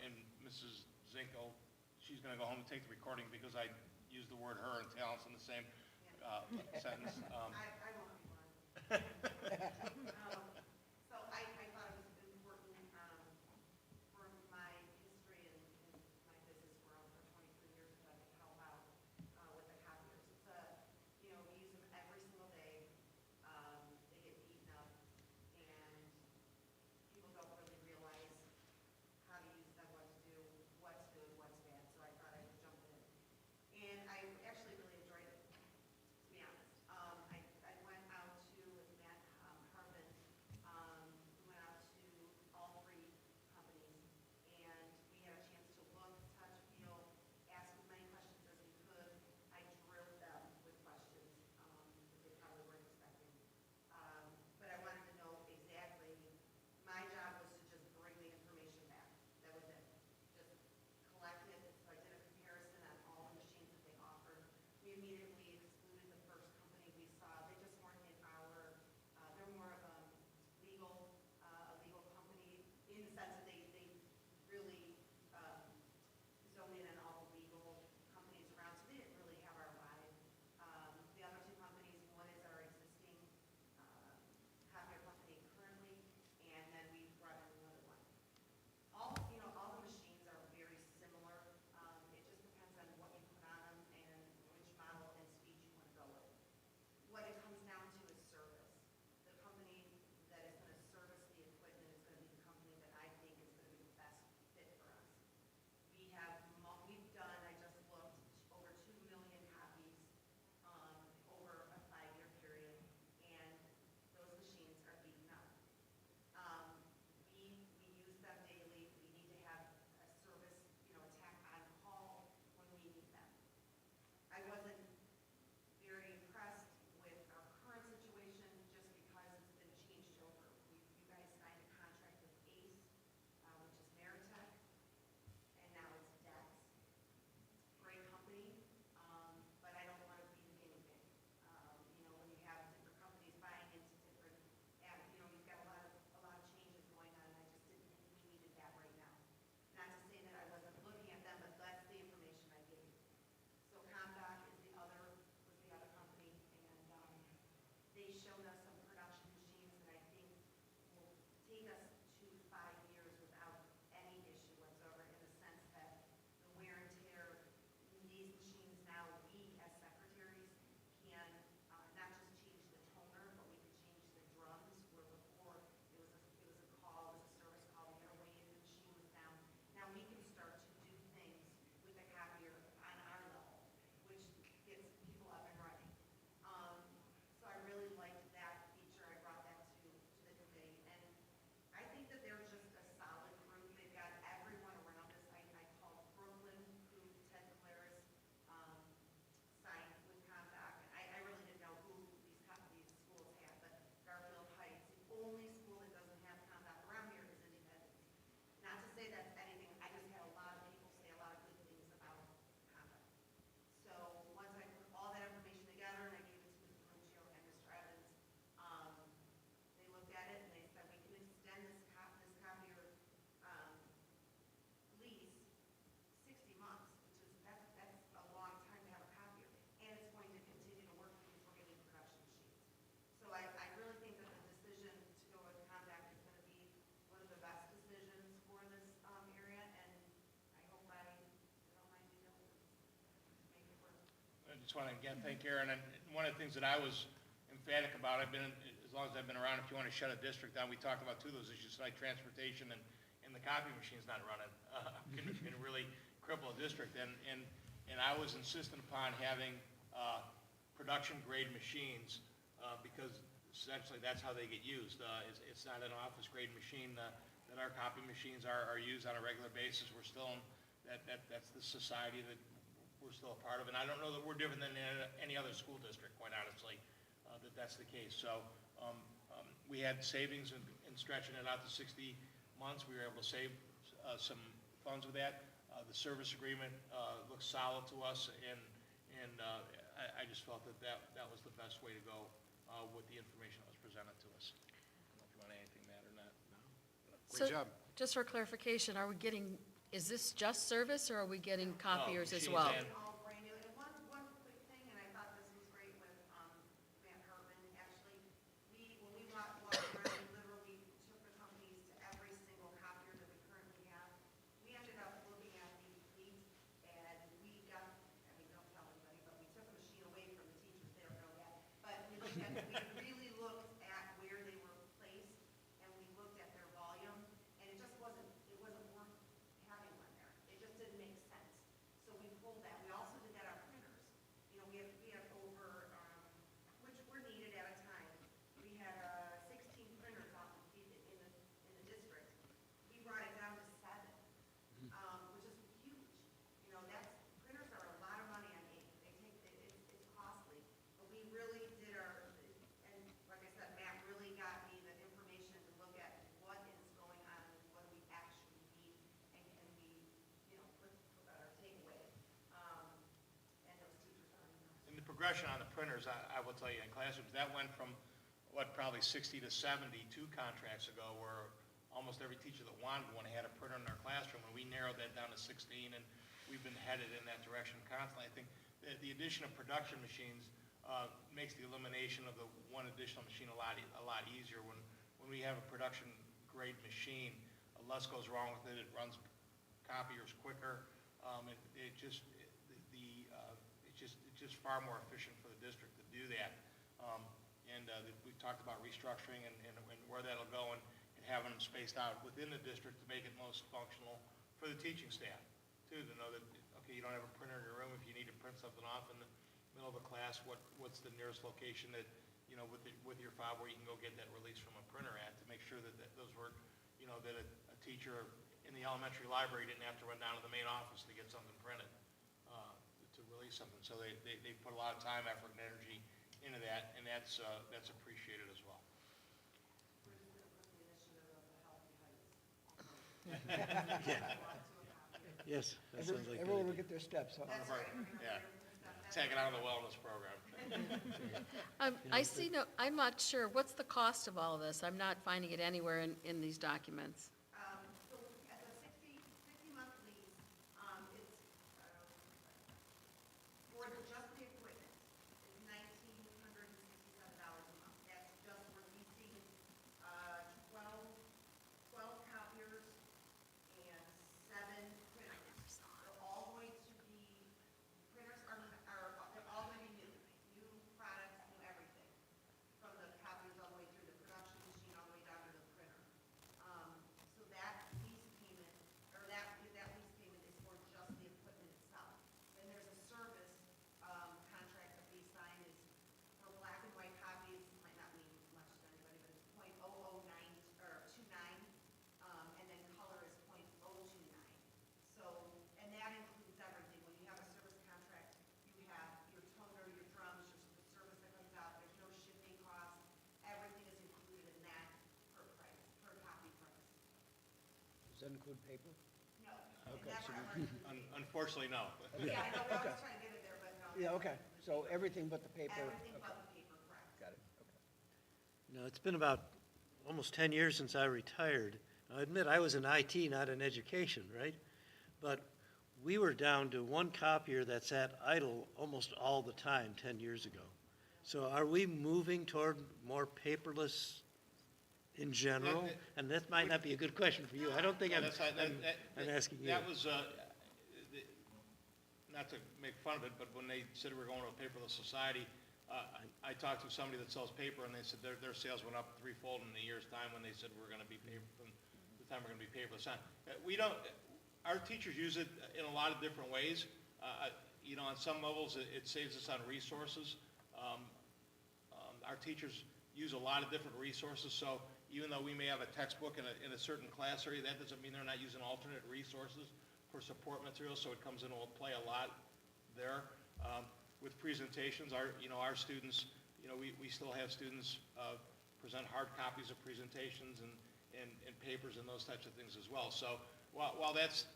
And Mrs. Zinko, she's going to go home and take the recording because I used the word her and talents in the same sentence. I won't be one. So I thought it was important for my history and my business world for 23 years that I could help out with the copiers. It's we use them every single day. They get beaten up, and people don't really realize how to use them, what to do, what's good, what's bad. So I thought I would jump in. And I actually really enjoyed it, to be honest. I went out to with Matt Harmon just want to again thank Aaron, and one of the things that I was emphatic about, as long as I've been around, if you want to shut a district down, we talked about two of those issues tonight, transportation and the copy machine's not running, can really cripple a district, and I was insistent upon having, production-grade machines, because essentially that's how they get used. It's not an office-grade machine, that our copy machines are used on a regular basis. We're still in, that's the society that we're still a part of, and I don't know that we're different than any other school district, quite honestly, that's the case. So, we had savings in stretching it out to 60 months. We were able to save, some funds with that. The service agreement, looks solid to us, and I just felt that was the best way to go, with the information that was presented to us. I don't know if you want to add anything to that or not. Great job. Just for clarification, is this just service, or are we getting copiers as machines well? and- All brand new. And one quick thing, and I thought this was great with, Matt Hartman, actually, when we walked around, we literally took the companies to every single copier that we currently have. We ended up looking at the fleet, and we got, I mean, don't tell anybody, but we took a machine away from the teachers, they don't know that. But we really looked at where they were placed, and we looked at their volume, and it just wasn't worth having one there. It just didn't make sense. So we pulled that. We also did that on printers. You know, we have over, which were needed at a time. We had 16 printers out in the district. We brought it down to 7, which is huge. You know, printers are a lot of money on ink. It's costly. But we really did and like I said, Matt really got me the information to look at what is going on and what we actually need and can be, you know, take away. And those teachers aren't enough. And the progression on the printers, I will tell you, in classrooms, that went from, probably 60 to 72 contracts ago, where almost every teacher that wanted one had a printer in their classroom, and we narrowed that down to 16, and we've been headed in that direction constantly. I think the addition of production machines makes the elimination of the one additional machine a lot easier. When we have a production-grade machine, less goes wrong with it. It runs copiers quicker. It's just far more efficient for the district to do that. We talked about restructuring and where that'll go, and having them spaced out within the district to make it most functional for the teaching staff, too, to know that, okay, you don't have a printer in your room. If you need to print something off in the middle of a class, what's the nearest location that, you know, with your fob where you can go get that release from a printer at, to make sure that those were, you know, that a teacher in the elementary library didn't have to run down to the main office to get something printed, to release something. So they put a lot of time, effort, and energy into that, and that's appreciated as well. Yes, that sounds like a good Everyone will idea. get their steps, huh? That's right. Yeah. Tag it out of the wellness program. I'm not sure, what's the cost of all this? I'm not finding it anywhere in these documents. So at the 60-month lease, it's, for just the equipment, is $1,967 a month. That's just for leasing, 12 copiers and 7 printers. They're all going to be, printers they're all going to be new products, new everything. From the copiers all the way through the production machine, all the way down to the printer. So that lease payment, or that lease payment is for just the equipment itself. Then there's a service, contract that we sign is for black and white copies, might not mean much to anybody, but it's .009, or 29, and then color is .029. So, and that includes everything. When you have a service contract, you have your toner, your drums, the service that comes out, there's no shipping costs. Everything is included in that per copy price. Does that include paper? No. Okay, Never so ever. Unfortunately, no. Yeah, I know, we always try to get it there, but no. Yeah, okay, so everything but the paper? Everything Okay, but the paper, correct. got it, okay. No, it's been about almost 10 years since I retired. I admit I was in IT, not in education, right? But we were down to one copier that sat idle almost all the time 10 years ago. So are we moving toward more paperless in general? And that might not be a good question for you. I don't think I'm asking you. That was, not to make fun of it, but when they said we're going to a paperless society, I talked to somebody that sells paper, and they said their sales went up threefold in a year's time when they said we're going to be paper, from the time we're going to be paperless. We don't, our teachers use it in a lot of different ways. You know, on some levels, it saves us on resources. Our teachers use a lot of different resources, so even though we may have a textbook in a certain class area, that doesn't mean they're not using alternate resources for support materials, so it comes into play a lot there. With presentations, our students, we still have students present hard copies of presentations and papers and those types of things as well. So while that's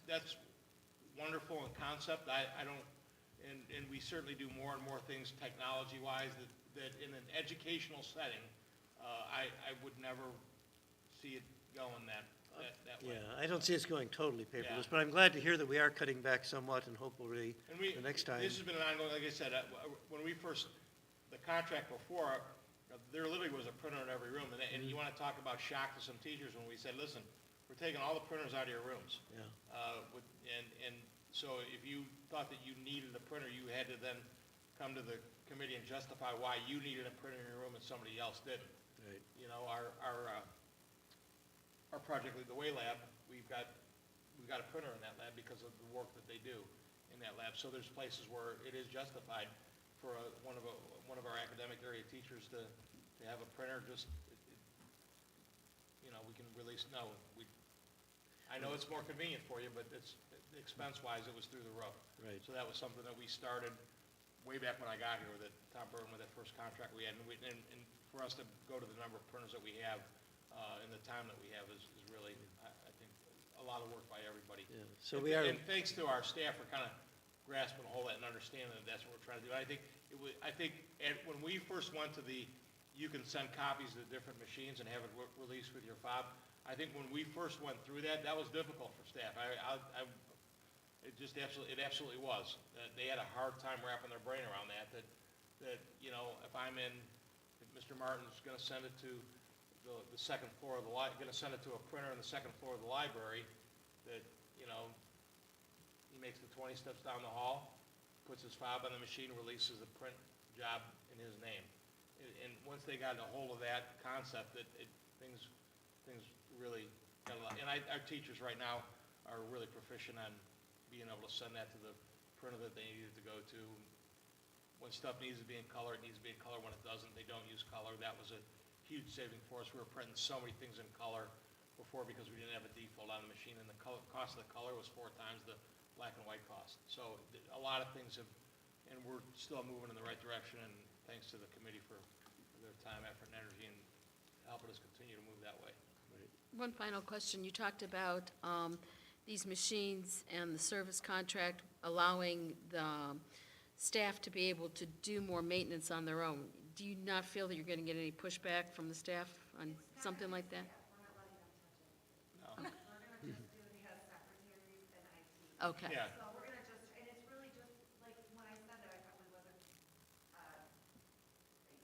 wonderful in concept, I don't, and we certainly do more and more things technology-wise that in an educational setting, I would never see it going that way. Yeah, I don't see us going totally paperless, Yeah. but I'm glad to hear that we are cutting back somewhat, and hopefully And the next time. This has been an ongoing, like I said, when we first, the contract before, there literally was a printer in every room. And you want to talk about shock to some teachers when we said, listen, we're taking all the printers out of your rooms. Yeah. And so if you thought that you needed a printer, you had to then come to the committee and justify why you needed a printer in your room and somebody else didn't. Right. You know, our project lead, the Way Lab, we've got a printer in that lab because of the work that they do in that lab. So there's places where it is justified for one of our academic area teachers to have a printer. Just we can release. No, I know it's more convenient for you, but it's expense-wise, it was through the roof. Right. So that was something that we started way back when I got here, that Tom Burton, with that first contract we had, and for us to go to the number of printers that we have in the time that we have is really, I think, a lot of work by everybody. Yeah, so we are, And thanks to our staff for kind of grasping a hold of that and understanding that that's what we're trying to do. I think when we first went to you can send copies to different machines and have it released with your fob. I think when we first went through that was difficult for staff. It absolutely was. They had a hard time wrapping their brain around that if Mr. Martin's going to send it to the second floor of the going to send it to a printer on the second floor of the library, that he makes the 20 steps down the hall, puts his fob on the machine, releases the print job in his name. And once they got a hold of that concept, things really got a lot. And our teachers right now are really proficient on being able to send that to the printer that they needed to go to. When stuff needs to be in color, it needs to be in color. When it doesn't, they don't use color. That was a huge saving for us. We were printing so many things in color before because we didn't have a default on the machine, and the cost of the color was 4 times the black and white cost. So a lot of things and we're still moving in the right direction, and thanks to the committee for their time, effort, and energy, and helping us continue to move that way. One final question. You talked about these machines and the service contract allowing the staff to be able to do more maintenance on their own. Do you not feel that you're going to get any pushback from the staff on something like that? We're not letting them touch it. We're gonna just do the secretaries and IT. Okay. Yeah. So we're gonna just, and it's really just, like, when I said that, I probably wasn't,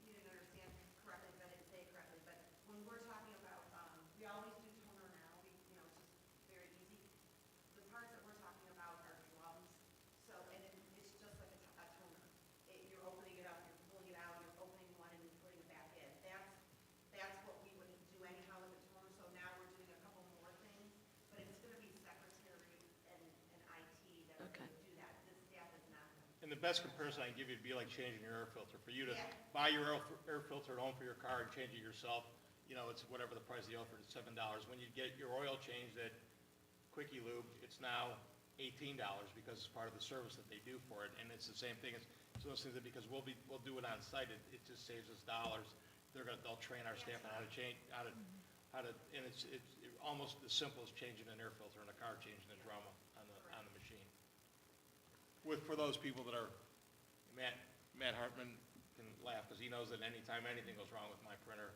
you didn't understand correctly, but I didn't say it correctly, but when we're talking about, we always do toner now, it's just very easy. The parts that we're talking about are drums, so, and it's just like a toner. You're opening it up, you're pulling it out, you're opening one and then putting it back in. That's what we would do anyhow with the toner, so now we're doing a couple more things, but it's gonna be secretary and IT that are Okay. gonna do that. This staff is not gonna. And the best comparison I can give you would be like changing your air filter. For you to Yeah. buy your air filter at home for your car and change it yourself, it's whatever the price of the oil for it's $7. When you get your oil changed at Quickie Lube, it's now $18 because it's part of the service that they do for it. And it's the same thing. It's those things that because we'll do it on site, it just saves us dollars. They'll train our staff on how to change, and it's almost as simple as changing an air filter in a car, changing the drum on the machine. For those people that are, Matt Hartman can laugh because he knows that anytime anything goes wrong with my printer,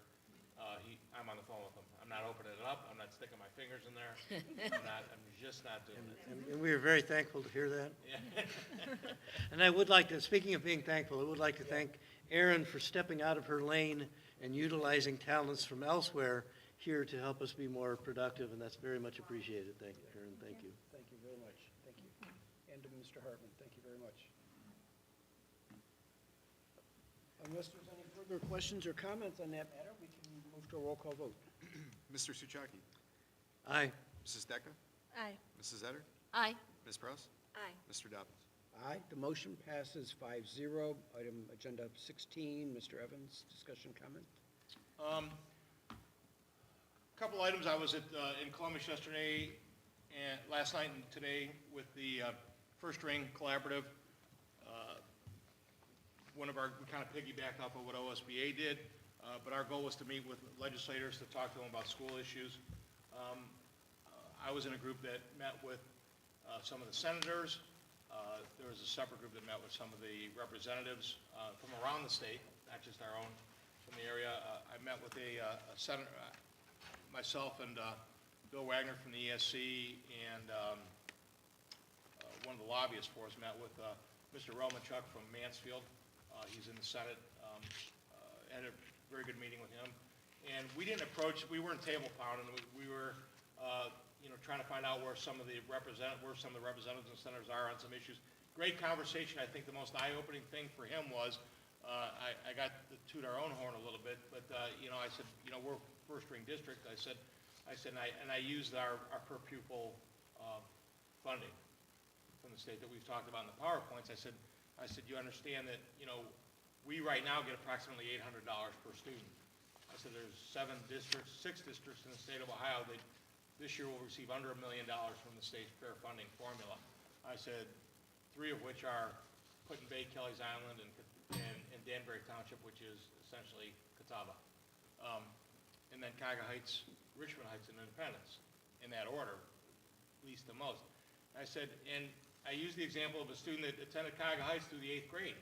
I'm on the phone with him. I'm not opening it up. I'm not sticking my fingers in there. I'm just not doing it. and we are very thankful to hear that. Yeah. And I would like to, speaking of being thankful, I would like to thank Erin for stepping out of her lane and utilizing talents from elsewhere here to help us be more productive, and that's very much appreciated. Thank you, Erin. Thank you. Thank you very much. Thank you. and to Mr. Hartman. Thank you very much. Unless there's any further questions or comments on that matter, we can move to a roll call vote. Mr. Suchaki? Aye. Mrs. Decker? Aye. Mrs. Etter? Aye. Ms. Prowse? Aye. Mr. Dobbins? Aye, the motion passes 5-0. Item agenda 16, Mr. Evans, discussion comment? Couple items. I was in Columbus yesterday and last night and today with the First Ring Collaborative. We kind of piggybacked off of what OSBA did, but our goal was to meet with legislators to talk to them about school issues. I was in a group that met with some of the senators. There was a separate group that met with some of the representatives from around the state, not just our own from the area. I met with a senator, myself and Bill Wagner from the ESC, and one of the lobbyists for us met with Mr. Romanchuk from Mansfield. He's in the Senate. Had a very good meeting with him. And we weren't table pounding. We were, trying to find out where some of the representatives and senators are on some issues. Great conversation. I think the most eye-opening thing for him was, I got to toot our own horn a little bit, but, I said, we're First Ring District. I said, and I used our per pupil funding from the state that we've talked about in the PowerPoints. I said, you understand that, we right now get approximately $800 per student. I said, there's 6 districts in the state of Ohio that this year will receive under $1 million from the state's fair funding formula. I said, 3 of which are Put in Bay, Kelly's Island, and Danbury Township, which is essentially Catawba. And then Cuyahoga Heights, Richmond Heights, and Independence, in that order, least to most. I said, and I used the example of a student that attended Cuyahoga Heights through the 8th grade.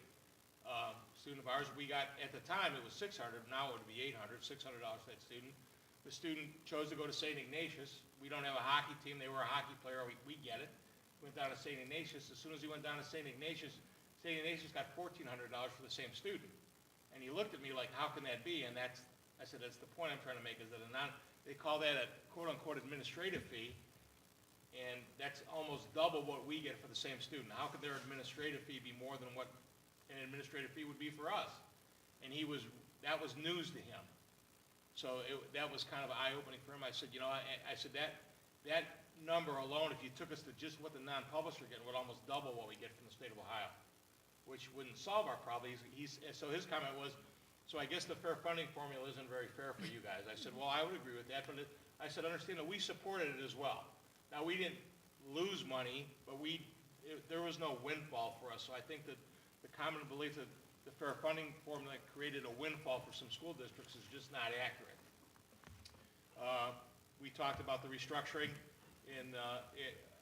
Student of ours, we got, at the time, it was $600, now it would be $800 for that student. The student chose to go to St. Ignatius. We don't have a hockey team, they were a hockey player, we get it. Went down to St. Ignatius. As soon as he went down to St. Ignatius got $1,400 for the same student. And he looked at me like, how can that be? And I said, that's the point I'm trying to make, is that they call that a quote-unquote administrative fee, and that's almost double what we get for the same student. How could their administrative fee be more than what an administrative fee would be for us? And that was news to him. So that was kind of eye-opening for him. I said, that number alone, if you took us to just what the non-publisher get, would almost double what we get from the state of Ohio, which wouldn't solve our problem. So his comment was, so I guess the fair funding formula isn't very fair for you guys. I said, well, I would agree with that, but I said, understand that we supported it as well. Now, we didn't lose money, but there was no windfall for us. So I think that the common belief that the fair funding formula created a windfall for some school districts is just not accurate. We talked about the restructuring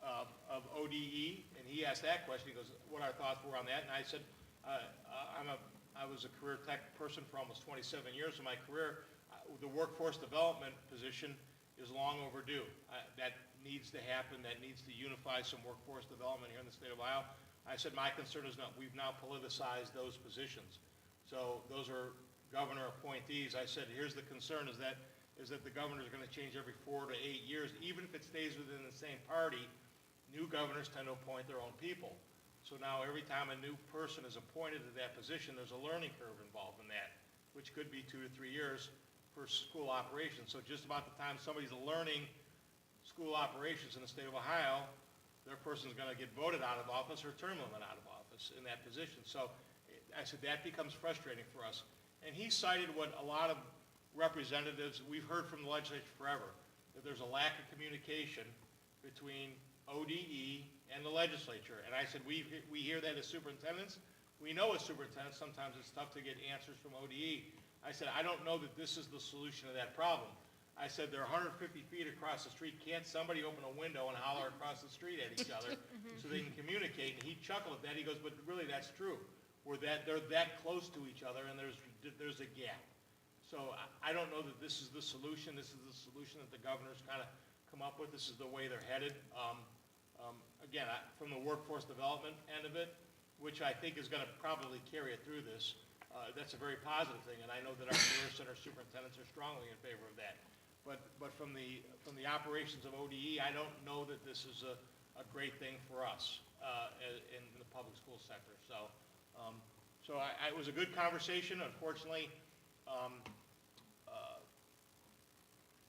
of ODE, and he asked that question. He goes, what our thoughts were on that, and I said, I was a career tech person for almost 27 years of my career. The workforce development position is long overdue. That needs to happen. That needs to unify some workforce development here in the state of Ohio. I said, my concern is we've now politicized those positions. So those are governor appointees. I said, here's the concern is that the governor is going to change every 4 to 8 years. Even if it stays within the same party, new governors tend to appoint their own people. So now every time a new person is appointed to that position, there's a learning curve involved in that, which could be 2 to 3 years for school operations. So just about the time somebody's learning school operations in the state of Ohio, their person is going to get voted out of office or term limit out of office in that position. So I said that becomes frustrating for us. And he cited what a lot of representatives, we've heard from the legislature forever, that there's a lack of communication between ODE and the legislature. And I said, we hear that as superintendents. We know as superintendents sometimes it's tough to get answers from ODE. I said, I don't know that this is the solution to that problem. I said, they're 150 feet across the street. Can't somebody open a window and holler across the street at each other so they can communicate? And he chuckled at that. He goes, but really that's true. They're that close to each other, and there's a gap. So I don't know that this is the solution. This is the solution that the governor's kind of come up with. This is the way they're headed. Again, from the workforce development end of it, which I think is going to probably carry it through this, that's a very positive thing, and I know that our career center superintendents are strongly in favor of that. But from the operations of ODE, I don't know that this is a great thing for us in the public school sector. So, it was a good conversation. Unfortunately,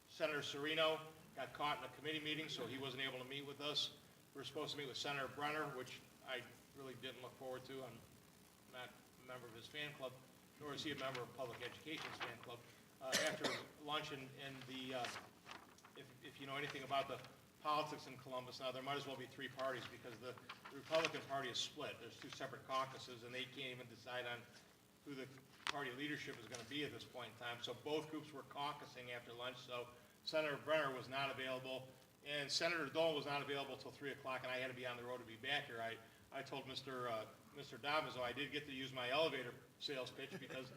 Senator Serino got caught in a committee meeting, so he wasn't able to meet with us. We were supposed to meet with Senator Brenner, which I really didn't look forward to. I'm not a member of his fan club, nor is he a member of Public Education's fan club. After lunch and if you know anything about the politics in Columbus now, there might as well be three parties because the Republican Party is split. There's two separate caucuses, and they can't even decide on who the party leadership is going to be at this point in time. So both groups were caucusing after lunch, so Senator Brenner was not available, and Senator Dolan was not available until 3 o'clock, and I had to be on the road to be back here. I told Mr. Dobbins, I did get to use my elevator sales pitch because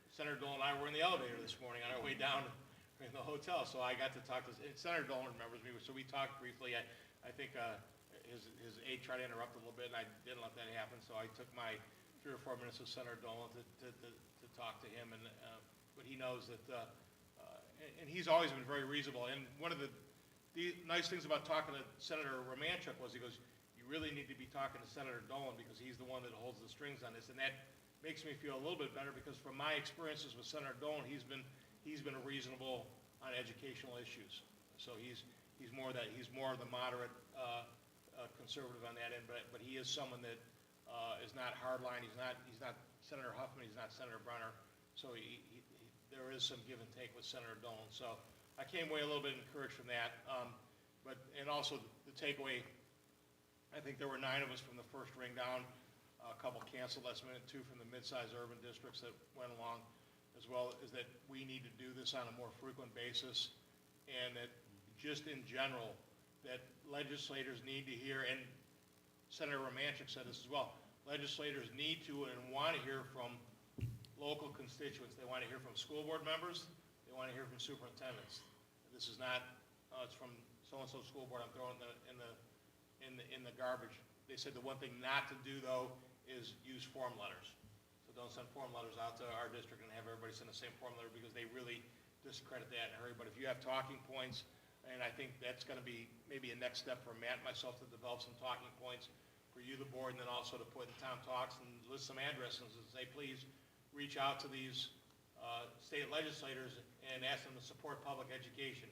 Senator Dolan and I were in the elevator this morning on our way down in the hotel, so I got to talk to, and Senator Dolan remembers me, so we talked briefly. I think his aide tried to interrupt a little bit, and I didn't let that happen, so I took my 3 or 4 minutes with Senator Dolan to talk to him, and but he knows that, and he's always been very reasonable, and one of the nice things about talking to Senator Romanchuk was he goes, you really need to be talking to Senator Dolan because he's the one that holds the strings on this, and that makes me feel a little bit better because from my experiences with Senator Dolan, he's been reasonable on educational issues. So he's more of the moderate conservative on that end, but he is someone that is not hardline. He's not Senator Huffman. He's not Senator Brenner. So there is some give and take with Senator Dolan. So I came away a little bit encouraged from that. And also the takeaway, I think there were 9 of us from the first ring down, a couple canceled last minute, 2 from the mid-sized urban districts that went along, as well as that we need to do this on a more frequent basis, and that just in general, that legislators need to hear, and Senator Romanchuk said this as well, legislators need to and want to hear from local constituents. They want to hear from school board members. They want to hear from superintendents. This is not, it's from so-and-so school board, I'm throwing in the garbage. They said the one thing not to do, though, is use form letters. So don't send form letters out to our district and have everybody send the same form letter because they really discredit that in a hurry. But if you have talking points, and I think that's going to be maybe a next step for Matt and myself to develop some talking points for you, the board, and then also to put in Tom Talks and list some addresses and say, please reach out to these state legislators and ask them to support public education.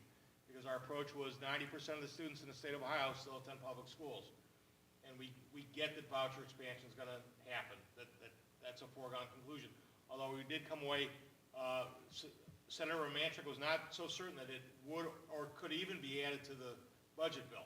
Because our approach was 90% of the students in the state of Ohio still attend public schools. And we get that voucher expansion is going to happen. That's a foregone conclusion. Although we did come away, Senator Romanchuk was not so certain that it would or could even be added to the budget bill.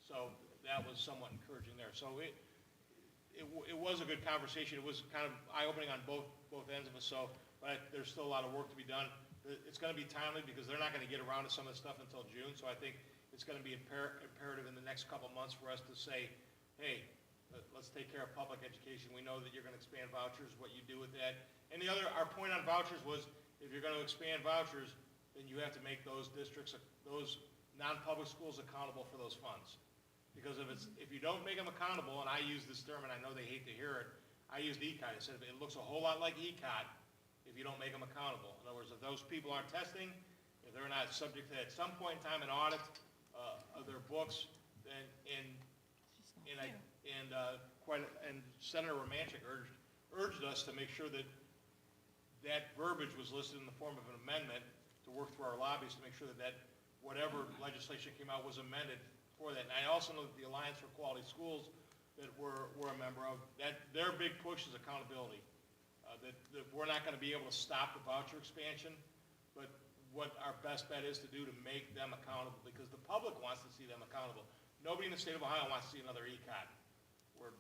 So that was somewhat encouraging there. So it was a good conversation. It was kind of eye-opening on both ends of it. So, but there's still a lot of work to be done. It's going to be timely because they're not going to get around to some of the stuff until June. So I think it's going to be imperative in the next couple of months for us to say, hey, let's take care of public education. We know that you're going to expand vouchers, what you do with that. And our point on vouchers was, if you're going to expand vouchers, then you have to make those districts, those non-public schools accountable for those funds. Because if you don't make them accountable, and I use this term, and I know they hate to hear it, I used ECOT. I said it looks a whole lot like ECOT if you don't make them accountable. In other words, if those people aren't testing, if they're not subject to, at some point in time, an audit of their books, then and Senator Romanchuk urged us to make sure that verbiage was listed in the form of an amendment to work through our lobbies to make sure that whatever legislation came out was amended for that. And I also know that the Alliance for Quality Schools that we're a member of, that their big push is accountability. That we're not going to be able to stop the voucher expansion, but what our best bet is to do to make them accountable, because the public wants to see them accountable. Nobody in the state of Ohio wants to see another ECOT where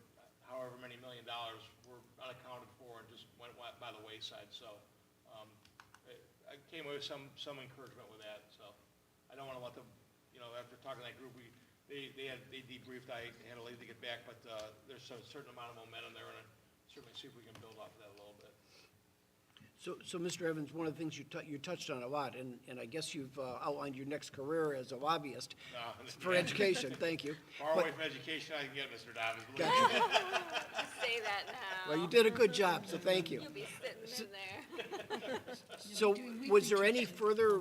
however many $1 million were unaccounted for and just went by the wayside. So I came away with some encouragement with that. So I don't want to let them, after talking to that group, they debriefed. I had to leave to get back, but there's a certain amount of momentum there, and I certainly see if we can build off of that a little bit. So Mr. Evans, one of the things you touched on a lot, and I guess you've outlined your next career as a lobbyist for education. Thank you. Far away from education I can get, Mr. Dobbins. Gotcha. Say that now. Well, you did a good job, so thank you. You'll be sitting in there. So was there any further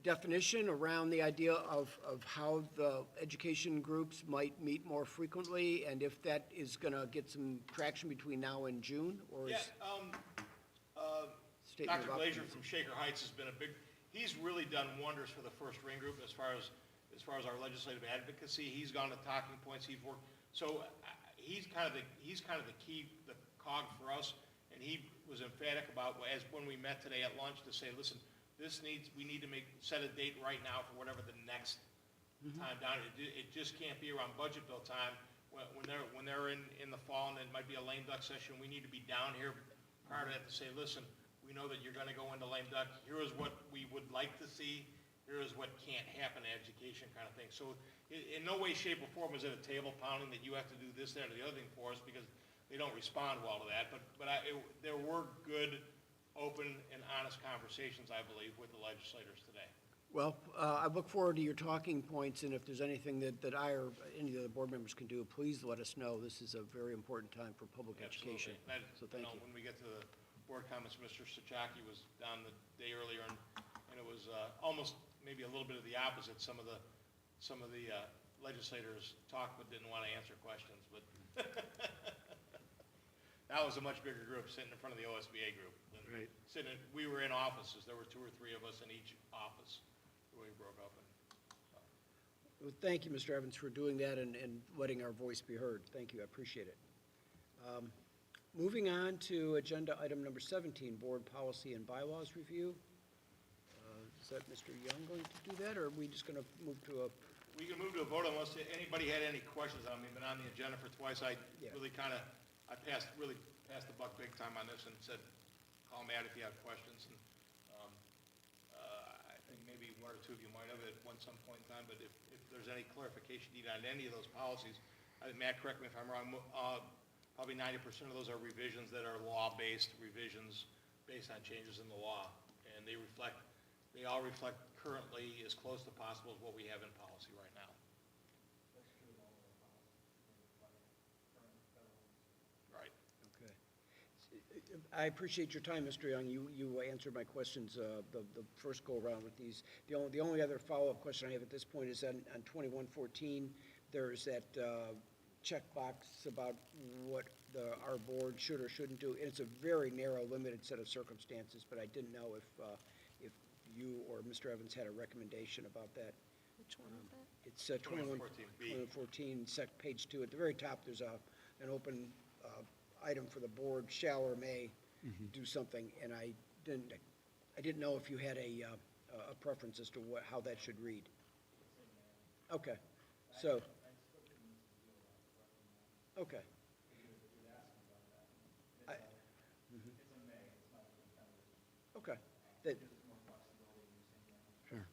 definition around the idea of how the education groups might meet more frequently, and if that is going to get some traction between now and June, or Yeah, is statement Dr. of Glazer optimism? from Shaker Heights has been he's really done wonders for the First Ring Group as far as our legislative advocacy. He's gone to talking points, he's worked, so he's kind of the key, the cog for us, and he was emphatic about, when we met today at lunch, to say, listen, we need to set a date right now for whatever the next time down. It just can't be around budget bill time. When they're in the fall and it might be a lame duck session, we need to be down here prior to that to say, listen, we know that you're gonna go into lame duck. Here is what we would like to see. Here is what can't happen in education, kind of thing. So in no way, shape, or form is it a table pounding that you have to do this, that, or the other thing for us, because they don't respond well to that. But there were good, open, and honest conversations, I believe, with the legislators today. Well, I look forward to your talking points, and if there's anything that I or any of the board members can do, please let us know. This is a very important time for public education. Absolutely. So thank you. When we get to the board comments, Mr. Sachaki was down the day earlier, and it was almost maybe a little bit of the opposite. Some of the legislators talked but didn't want to answer questions, but that was a much bigger group sitting in front of the OSBA group. Right. We were in offices. There were 2 or 3 of us in each office when we broke up. Well, thank you, Mr. Evans, for doing that and letting our voice be heard. Thank you, I appreciate it. Moving on to agenda item number 17, Board Policy and Bylaws Review. Is that Mr. Young going to do that, or are we just going to move to a, We can move to a vote unless anybody had any questions on me. Been on the agenda for twice. I passed the buck big time on this and said, call Matt if you have questions. And I think maybe 1 or 2 of you might have at some point in time, but if there's any clarification needed on any of those policies, Matt, correct me if I'm wrong, probably 90% of those are revisions that are law-based, revisions based on changes in the law. And they all reflect currently as close to possible as what we have in policy right now. Right. okay. I appreciate your time, Mr. Young. You answered my questions the first go-around with these. The only other follow-up question I have at this point is on 2114, there's that checkbox about what our board should or shouldn't do. It's a very narrow, limited set of circumstances, but I didn't know if you or Mr. Evans had a recommendation about that. Which one is that? It's 2114, page 2. At the very top, there's an open item for the board, shall or may do something, and I didn't know if you had a preference as to how that should read. Okay, so. Okay. Okay. Sure.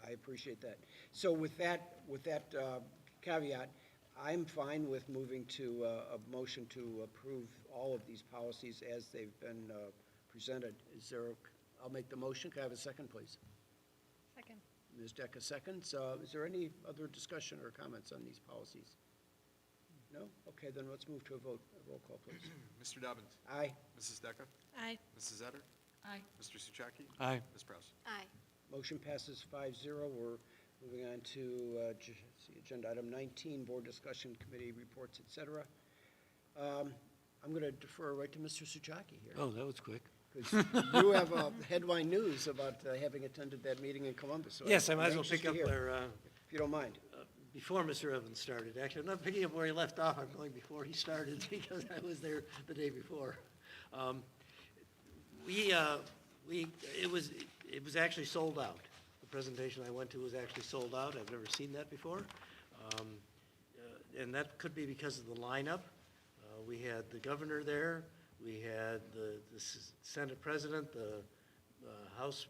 I appreciate that. So with that caveat, I'm fine with moving to a motion to approve all of these policies as they've been presented. I'll make the motion. Can I have a second, please? Second. Ms. Decker seconds. Is there any other discussion or comments on these policies? No? Okay, then let's move to a vote. A roll call, please. Mr. Dobbins. Aye. Mrs. Decker. Aye. Mrs. Etter. Aye. Mr. Suchaki. Aye. Ms. Prowse. Aye. Motion passes 5-0. We're moving on to agenda item 19, board discussion committee reports, et cetera. I'm going to defer right to Mr. Suchaki here. Oh, that was quick. Because you have headline news about having attended that meeting in Columbus. So Yes, I I'm might as well anxious pick to up hear, where, if you don't mind. before Mr. Evans started. Actually, I'm not picking up where he left off. I'm going before he started because I was there the day before. It was actually sold out. The presentation I went to was actually sold out. I've never seen that before. And that could be because of the lineup. We had the governor there. We had the Senate president, the House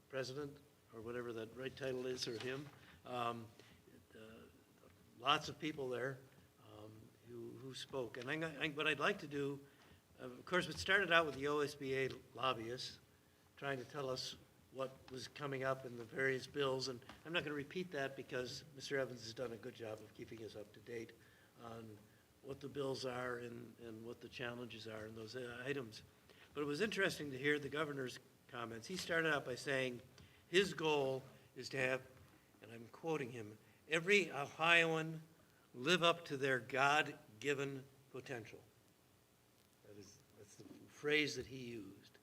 president, or whatever that right title is, or him. Lots of people there who spoke. And what I'd like to do, of course, it started out with the OSBA lobbyists trying to tell us what was coming up in the various bills. And I'm not going to repeat that because Mr. Evans has done a good job of keeping us up to date on what the bills are and what the challenges are in those items. But it was interesting to hear the governor's comments. He started out by saying His goal is to have, and I'm quoting him, every Ohioan live up to their God-given potential. That's the phrase that he used.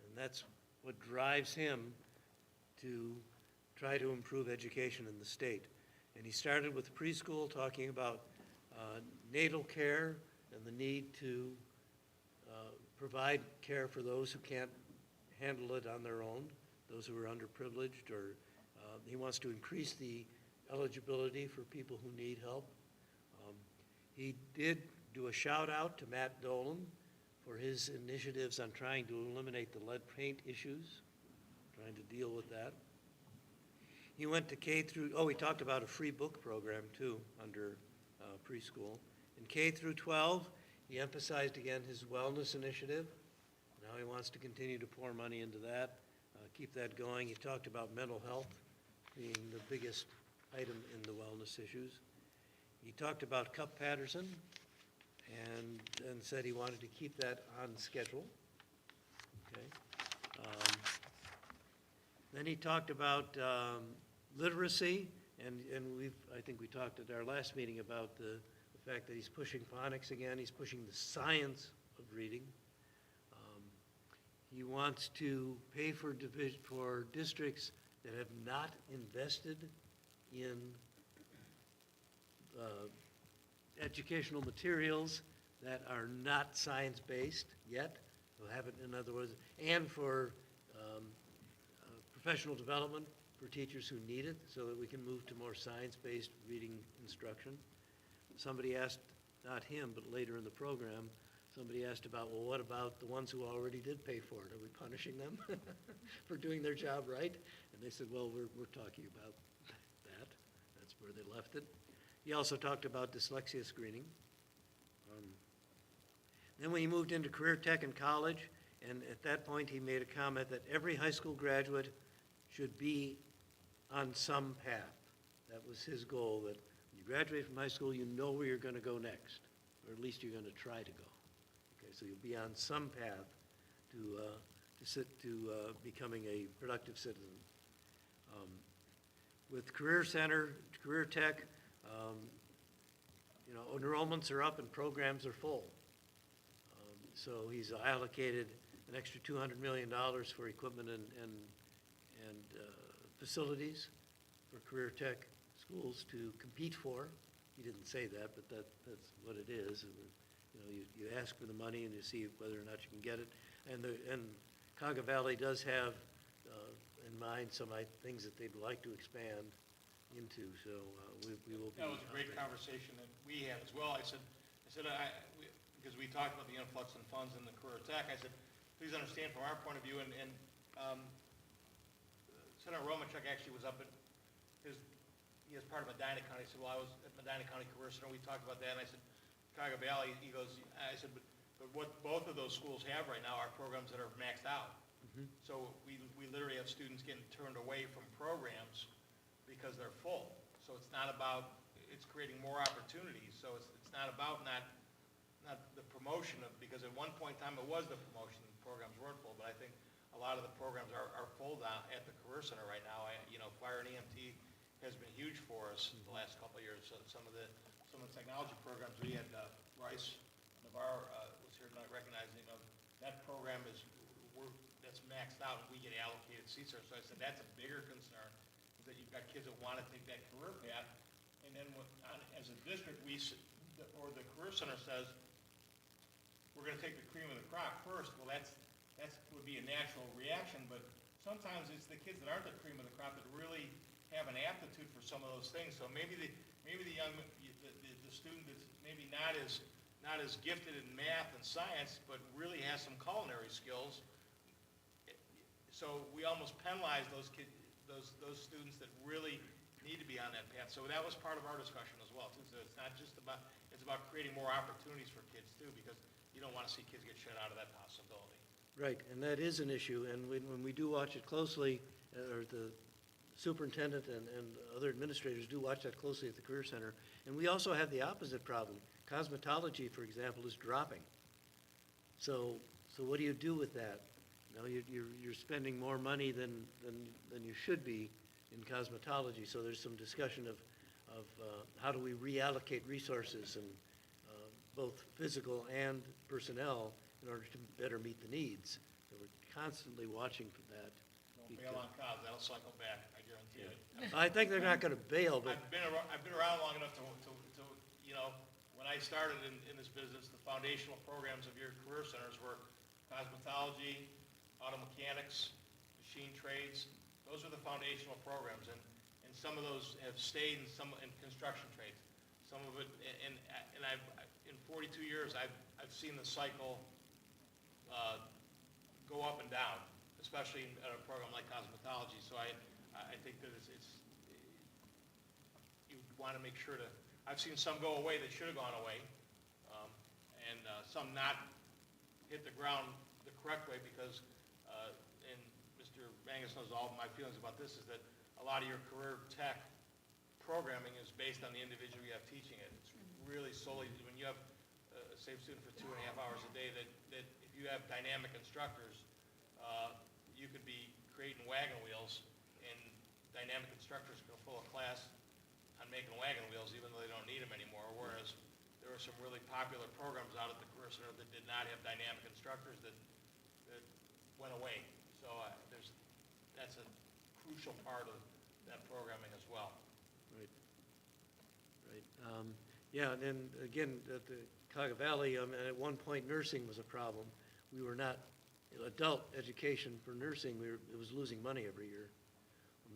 And that's what drives him to try to improve education in the state. And he started with preschool, talking about natal care and the need to provide care for those who can't handle it on their own, those who are underprivileged, or he wants to increase the eligibility for people who need help. He did do a shout out to Matt Dolan for his initiatives on trying to eliminate the lead paint issues, trying to deal with that. He went to K through, he talked about a free book program too under preschool. In K through 12, he emphasized again his wellness initiative. Now he wants to continue to pour money into that, keep that going. He talked about mental health being the biggest item in the wellness issues. He talked about Cup Patterson and said he wanted to keep that on schedule. Okay. Then he talked about literacy, and I think we talked at our last meeting about the fact that he's pushing phonics again. He's pushing the science of reading. He wants to pay for districts that have not invested in educational materials that are not science-based yet, who haven't, in other words, and for professional development for teachers who need it so that we can move to more science-based reading instruction. Somebody asked, not him, but later in the program, somebody asked about, well, what about the ones who already did pay for it? Are we punishing them for doing their job right? And they said, well, we're talking about that. That's where they left it. He also talked about dyslexia screening. Then when he moved into career tech in college, and at that point he made a comment that every high school graduate should be on some path. That was his goal, that when you graduate from high school, you know where you're going to go next, or at least you're going to try to go. Okay, so you'll be on some path to becoming a productive citizen. With Career Center, Career Tech, enrollments are up and programs are full. So he's allocated an extra $200 million for equipment and facilities for Career Tech schools to compete for. He didn't say that, but that's what it is. And, you ask for the money and you see whether or not you can get it. And Cuyahoga Valley does have in mind some things that they'd like to expand into. So we will be. That was a great conversation that we had as well. I said, because we talked about the influx in funds in the Career Tech, I said, please understand from our point of view, and Senator Romachuk actually was up at he is part of Medina County. He said, well, I was at Medina County Career Center, we talked about that, and I said, Cuyahoga Valley, I said, but what both of those schools have right now are programs that are maxed out. Mm-hmm. So we literally have students getting turned away from programs because they're full. So it's not about, it's creating more opportunities. So it's not about not the promotion of, because at one point in time it was the promotion, the programs weren't full, but I think a lot of the programs are full down at the Career Center right now. Fire and EMT has been huge for us the last couple of years. So some of the technology programs, we had Bryce Navarro was here tonight recognizing that program that's maxed out and we get allocated seats there. So I said that's a bigger concern, is that you've got kids that want to take that career path, and then as a district, or the Career Center says, we're going to take the cream of the crop first. Well, that would be a natural reaction, but sometimes it's the kids that aren't the cream of the crop that really have an aptitude for some of those things. So maybe the student that's maybe not as gifted in math and science, but really has some culinary skills. So we almost penalize those kids, those students that really need to be on that path. So that was part of our discussion as well too. So it's not just about, it's about creating more opportunities for kids too, because you don't want to see kids get shut out of that possibility. Right, and that is an issue, and when we do watch it closely, or the superintendent and other administrators do watch that closely at the Career Center, and we also have the opposite problem. Cosmetology, for example, is dropping. So what do you do with that? You know, you're spending more money than you should be in cosmetology, so there's some discussion of how do we reallocate resources and both physical and personnel in order to better meet the needs. So we're constantly watching for that. Don't bail on cars, that'll cycle back, I guarantee it. I think they're not gonna bail, but I've been around long enough to, you know, when I started in this business, the foundational programs of your career centers were cosmetology, auto mechanics, machine trades. Those are the foundational programs, and some of those have stayed in construction trades. Some of it, and I've, in 42 years, I've seen the cycle go up and down, especially in a program like cosmetology. So I think that it's you want to make sure to, I've seen some go away that should have gone away, and some not hit the ground the correct way because, and Mr. Mangus knows all my feelings about this, is that a lot of your career tech programming is based on the individual you have teaching it. It's really solely, when you have a same student for 2.5 hours a day, that if you have dynamic instructors, you could be creating wagon wheels, and dynamic instructors can fill a class on making wagon wheels even though they don't need them anymore, whereas there were some really popular programs out at the Career Center that did not have dynamic instructors that went away. So that's a crucial part of that programming as well. Right. Right. Yeah, and then again, at the Cuyahoga Valley, at one point nursing was a problem. We were not, adult education for nursing, it was losing money every year.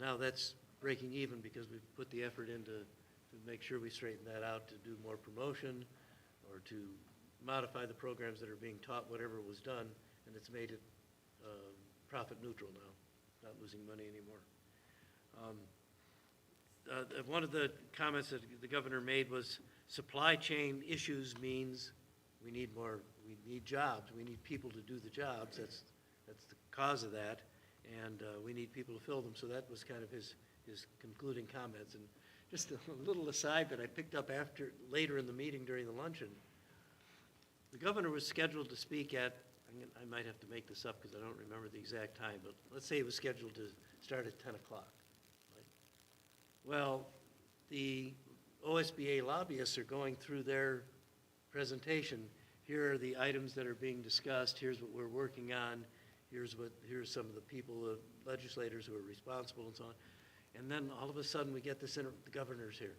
Now that's breaking even because we've put the effort in to make sure we straighten that out, to do more promotion or to modify the programs that are being taught, whatever was done, and it's made it profit neutral now, not losing money anymore. One of the comments that the governor made was supply chain issues means we need jobs, we need people to do the jobs, that's the cause of that, and we need people to fill them, so that was kind of his concluding comments. And just a little aside that I picked up later in the meeting during the luncheon, the governor was scheduled to speak at, I might have to make this up because I don't remember the exact time, but let's say it was scheduled to start at 10 o'clock. Right? Well, the OSBA lobbyists are going through their presentation. Here are the items that are being discussed. Here's what we're working on. Here's some of the people, the legislators who are responsible and so on. And then all of a sudden we get this, the governor's here.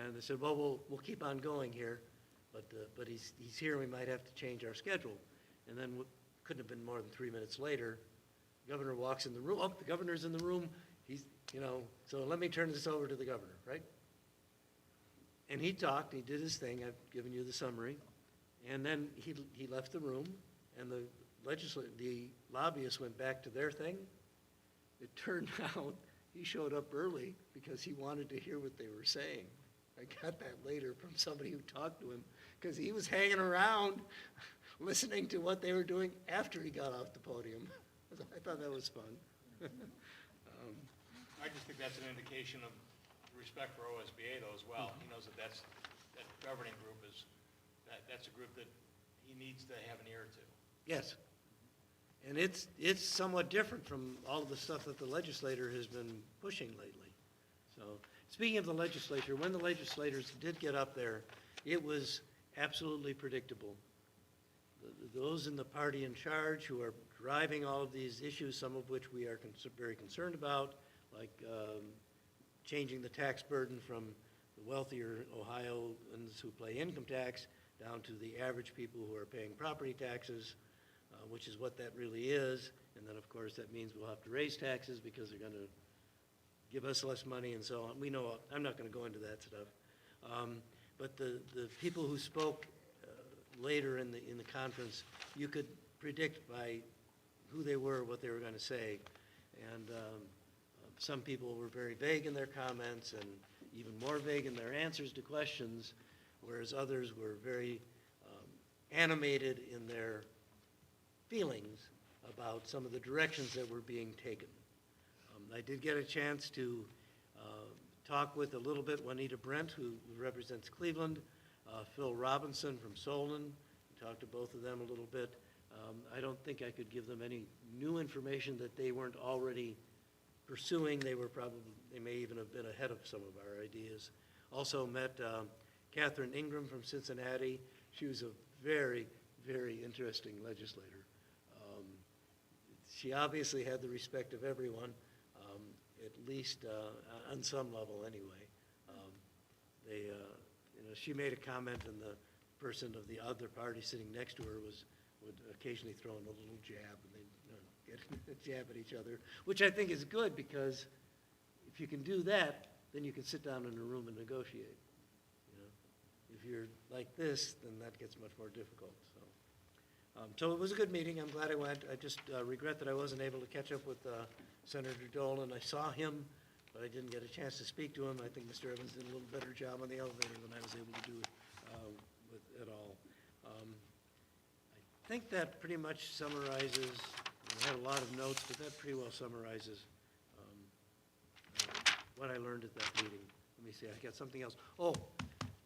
And they said, well, we'll keep on going here, but he's here, we might have to change our schedule. And then couldn't have been more than 3 minutes later, the governor walks in the room, the governor's in the room, so let me turn this over to the governor, right? And he talked, he did his thing, I've given you the summary, and then he left the room, and the lobbyists went back to their thing. It turned out he showed up early because he wanted to hear what they were saying. I got that later from somebody who talked to him, because he was hanging around listening to what they were doing after he got off the podium. I thought that was fun. I just think that's an indication of respect for OSBA though as well. He knows that that governing group that's a group that he needs to have an ear to. Yes. And it's somewhat different from all of the stuff that the legislator has been pushing lately. So, speaking of the legislature, when the legislators did get up there, it was absolutely predictable. Those in the party in charge who are driving all of these issues, some of which we are very concerned about, like changing the tax burden from the wealthier Ohioans who pay income tax down to the average people who are paying property taxes, which is what that really is. And then, of course, that means we'll have to raise taxes because they're going to give us less money and so on. We know, I'm not going to go into that stuff. But the people who spoke later in the conference, you could predict by who they were, what they were going to say. And some people were very vague in their comments and even more vague in their answers to questions, whereas others were very animated in their feelings about some of the directions that were being taken. I did get a chance to talk with a little bit Juanita Brent, who represents Cleveland, Phil Robinson from Solon. We talked to both of them a little bit. I don't think I could give them any new information that they weren't already pursuing. They may even have been ahead of some of our ideas. Also met Catherine Ingram from Cincinnati. She was a very, very interesting legislator. She obviously had the respect of everyone, at least on some level anyway. She made a comment, and the person of the other party sitting next to her would occasionally throw in a little jab, and they'd get a jab at each other, which I think is good, because if you can do that, then you can sit down in a room and negotiate. If you're like this, then that gets much more difficult. So it was a good meeting. I'm glad I went. I just regret that I wasn't able to catch up with Senator Dolan. I saw him, but I didn't get a chance to speak to him. I think Mr. Evans did a little better job on the elevator than I was able to do at all. I think that pretty much summarizes, I had a lot of notes, but that pretty well summarizes what I learned at that meeting. Let me see, I got something else. Oh,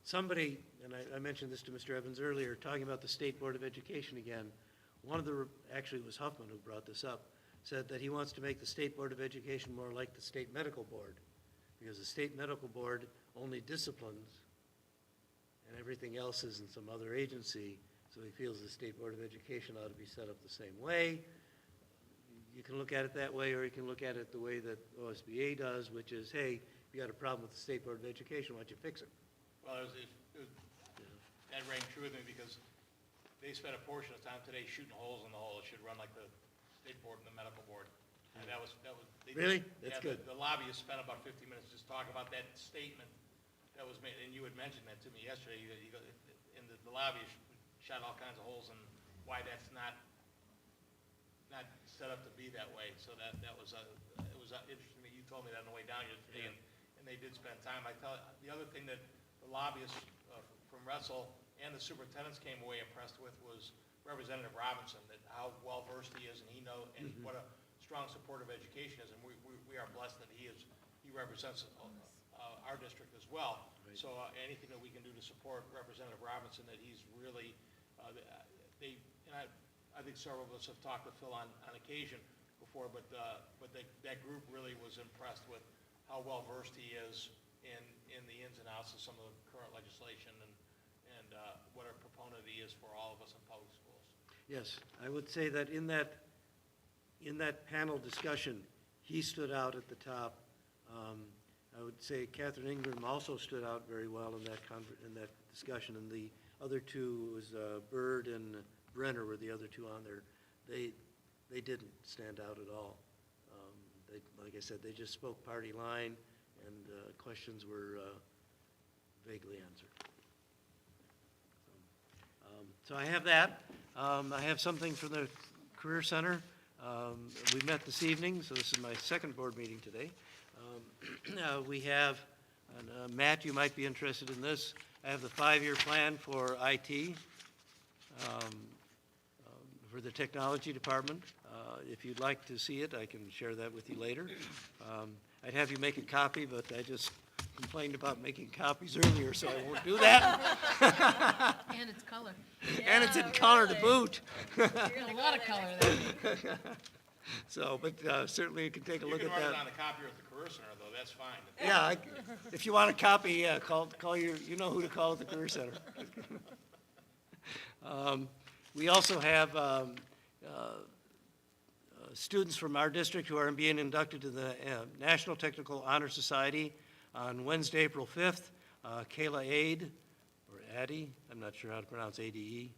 somebody, and I mentioned this to Mr. Evans earlier, talking about the State Board of Education again. Actually it was Huffman who brought this up, said that he wants to make the State Board of Education more like the State Medical Board, because the State Medical Board only disciplines, and everything else is in some other agency, so he feels the State Board of Education ought to be set up the same way. You can look at it that way, or you can look at it the way that OSBA does, which is, hey, if you got a problem with the State Board of Education, why don't you fix it? Well, that rang true with me because they spent a portion of time today shooting holes in the hole. It should run like the state board and the medical board. And that was. They Really? did- That's yeah, good. The lobbyists spent about 50 minutes just talking about that statement that was made, and you had mentioned that to me yesterday. And the lobbyists shot all kinds of holes in why that's not set up to be that way. So that was it was interesting that you told me that on the way down here today, and they did spend time. The other thing that the lobbyists from Russell and the superintendents came away impressed with was Representative Robinson, that how well-versed he is, and and what a strong supporter of education is, and we are blessed that he represents our district as well. Right. So anything that we can do to support Representative Robinson, that he's really, I think several of us have talked to Phil on occasion before, but that group really was impressed with how well-versed he is in the ins and outs of some of the current legislation, and what a proponent he is for all of us in public schools. Yes, I would say that in that panel discussion, he stood out at the top. I would say Catherine Ingram also stood out very well in that discussion, and the other two was Byrd and Brenner were the other two on there. They didn't stand out at all. Like I said, they just spoke party line, and questions were vaguely answered. So I have that. I have something from the Career Center. We met this evening, so this is my second board meeting today. We have, and Matt, you might be interested in this. I have the 5-year plan for IT, for the technology department. If you'd like to see it, I can share that with you later. I'd have you make a copy, but I just complained about making copies earlier, so I won't do that. And it's color. And it's in color to boot. A lot of color there. So, but certainly you can take a You look can at run it that. on the copier at the Career Center, though, that's fine. Yeah, if you want a copy, call you know who to call at the Career Center. We also have students from our district who are being inducted to the National Technical Honor Society on Wednesday, April 5th. Kayla Ade, or Addy, I'm not sure how to pronounce ADE.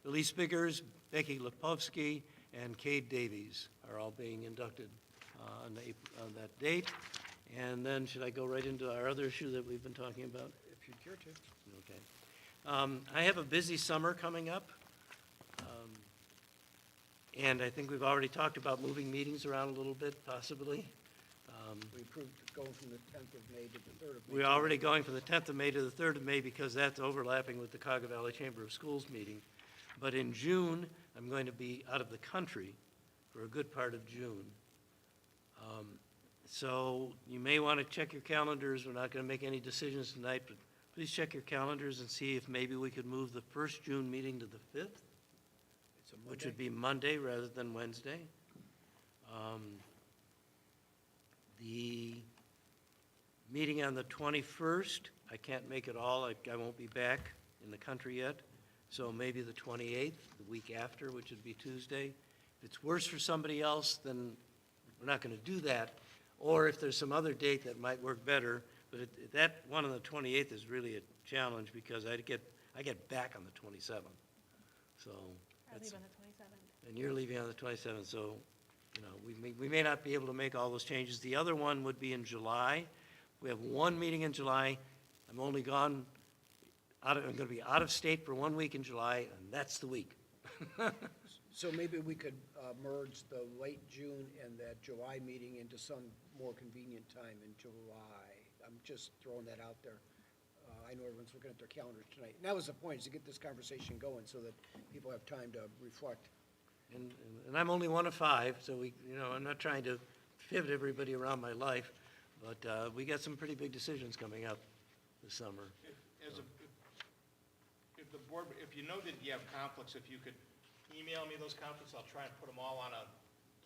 Elise Biggers, Becky Lipovsky, and Cade Davies are all being inducted on that date. And then, should I go right into our other issue that we've been talking about? If you'd care to. Okay. I have a busy summer coming up. And I think we've already talked about moving meetings around a little bit, possibly. We approved going from the 10th of May to the 3rd of May. We're already going from the 10th of May to the 3rd of May because that's overlapping with the Cuyahoga Valley Chamber of Schools meeting. But in June, I'm going to be out of the country for a good part of June. So you may want to check your calendars. We're not going to make any decisions tonight, but please check your calendars and see if maybe we could move the first June meeting to the 5th. So which Monday? would be Monday rather than Wednesday. The meeting on the 21st, I can't make it all, I won't be back in the country yet, so maybe the 28th, the week after, which would be Tuesday. If it's worse for somebody else, then we're not going to do that, or if there's some other date that might work better, but that one on the 28th is really a challenge, because I get back on the 27th, so. I that's- leave on the 27th. And you're leaving on the 27th, so, you know, we may not be able to make all those changes. The other one would be in July. We have one meeting in July. I'm only gone, I'm going to be out of state for 1 week in July, and that's the week. So maybe we could merge the late June and that July meeting into some more convenient time in July. I'm just throwing that out there. I know everyone's looking at their calendars tonight. And that was the point, is to get this conversation going so that people have time to reflect. And I'm only one of five, so I'm not trying to pivot everybody around my life, but we got some pretty big decisions coming up this summer. If the board, if you know that you have conflicts, if you could email me those conflicts, I'll try and put them all on a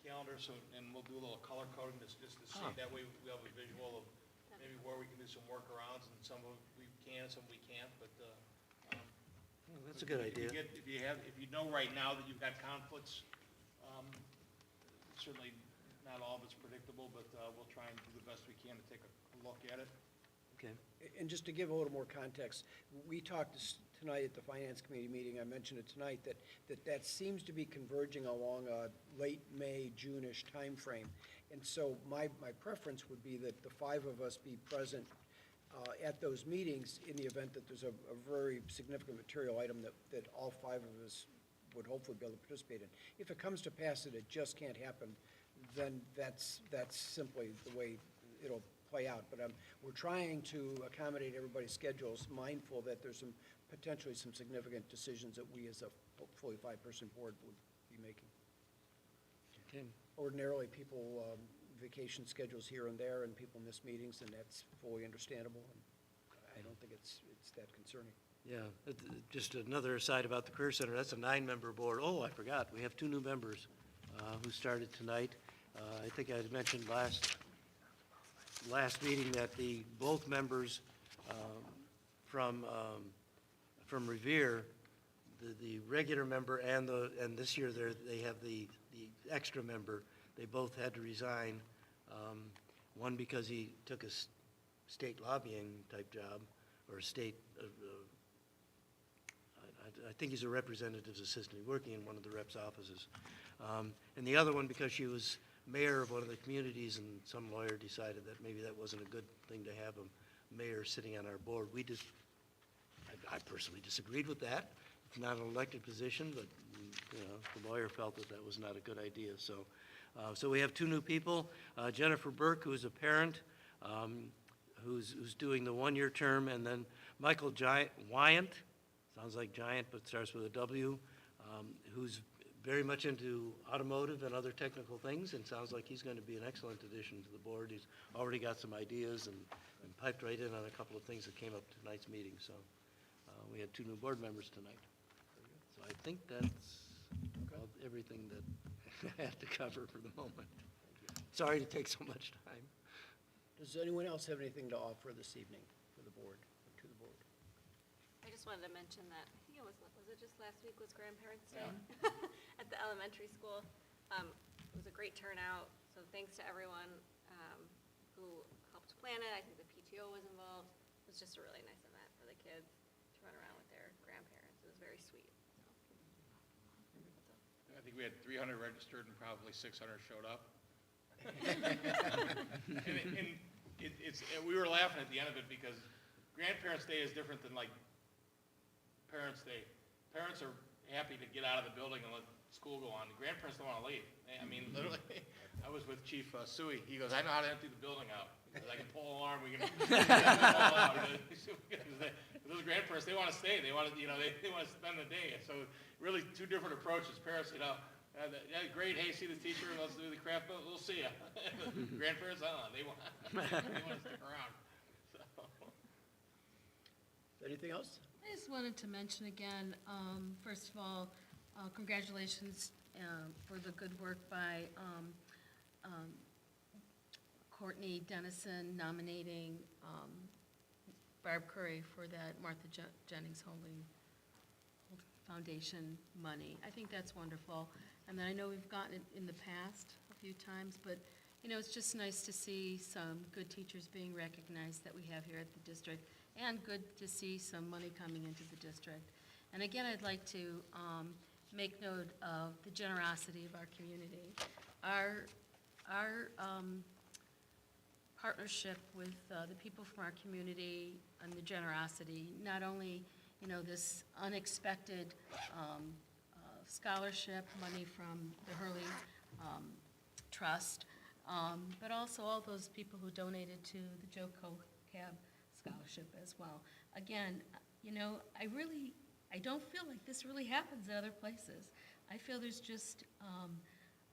calendar, and we'll do a little color coding just to see, that way we have a visual of maybe where we can do some workarounds, and some of we can, some we can't, but, That's a good idea. If you know right now that you've got conflicts, certainly not all of it's predictable, but we'll try and do the best we can to take a look at it. Okay. And just to give a little more context, we talked tonight at the Finance Committee meeting, I mentioned it tonight, that seems to be converging along a late May, June-ish timeframe. And so my preference would be that the five of us be present at those meetings in the event that there's a very significant material item that all five of us would hopefully be able to participate in. If it comes to pass that it just can't happen, then that's simply the way it'll play out. But we're trying to accommodate everybody's schedules, mindful that there's potentially some significant decisions that we as a fully five-person board would be making. Okay. Ordinarily, people vacation schedules here and there, and people miss meetings, and that's fully understandable. And I don't think it's that concerning. Yeah, just another aside about the Career Center, that's a 9-member board. Oh, I forgot, we have 2 new members who started tonight. I think I had mentioned last meeting that both members from Revere, the regular member and this year they have the extra member, they both had to resign. One because he took a state lobbying type job, or a state, I think he's a representative's assistant, working in one of the reps' offices. And the other one because she was mayor of one of the communities, and some lawyer decided that maybe that wasn't a good thing to have a mayor sitting on our board. I personally disagreed with that. It's not an elected position, but the lawyer felt that was not a good idea. So we have 2 new people. Jennifer Burke, who's a parent, who's doing the 1-year term, and then Michael Wyant, sounds like giant, but starts with a W, who's very much into automotive and other technical things, and sounds like he's going to be an excellent addition to the board. He's already got some ideas and piped right in on a couple of things that came up tonight's meeting. So we had 2 new board members tonight. So I think that's about everything that I have to cover for the moment. Sorry to take so much time. Does anyone else have anything to offer this evening for the board, or to the board? I just wanted to mention that, I think was it just last week was Grandparents' Day at the elementary school. It was a great turnout, so thanks to everyone who helped plan it. I think the PTO was involved. It was just a really nice event for the kids to run around with their grandparents. It was very sweet. I think we had 300 registered and probably 600 showed up. We were laughing at the end of it because Grandparents' Day is different than like Parents' Day. Parents are happy to get out of the building and let school go on. The grandparents don't want to leave. I mean, literally, I was with Chief Suey. He goes, I know how to empty the building out. Because I can pull an alarm. We can pull out. Those grandparents, they want to stay. They want to, they want to spend the day. So really, 2 different approaches. Parents, yeah, great. Hey, see the teacher. Let's do the craft. We'll see ya. Grandparents, they want to stick around. So. Anything else? I just wanted to mention again, first of all, Congratulations for the good work by Courtney Dennison nominating Barb Curry for that Martha Jennings Holding Foundation money. I think that's wonderful. And then I know we've gotten it in the past a few times, but, you know, it's just nice to see some good teachers being recognized that we have here at the district, and good to see some money coming into the district. And again, I'd like to make note of the generosity of our community. Our partnership with the people from our community and the generosity, not only, you know, this unexpected scholarship money from the Hurley Trust, but also all those people who donated to the Joe Cab Scholarship as well. Again, you know, I don't feel like this really happens at other places. I feel there's just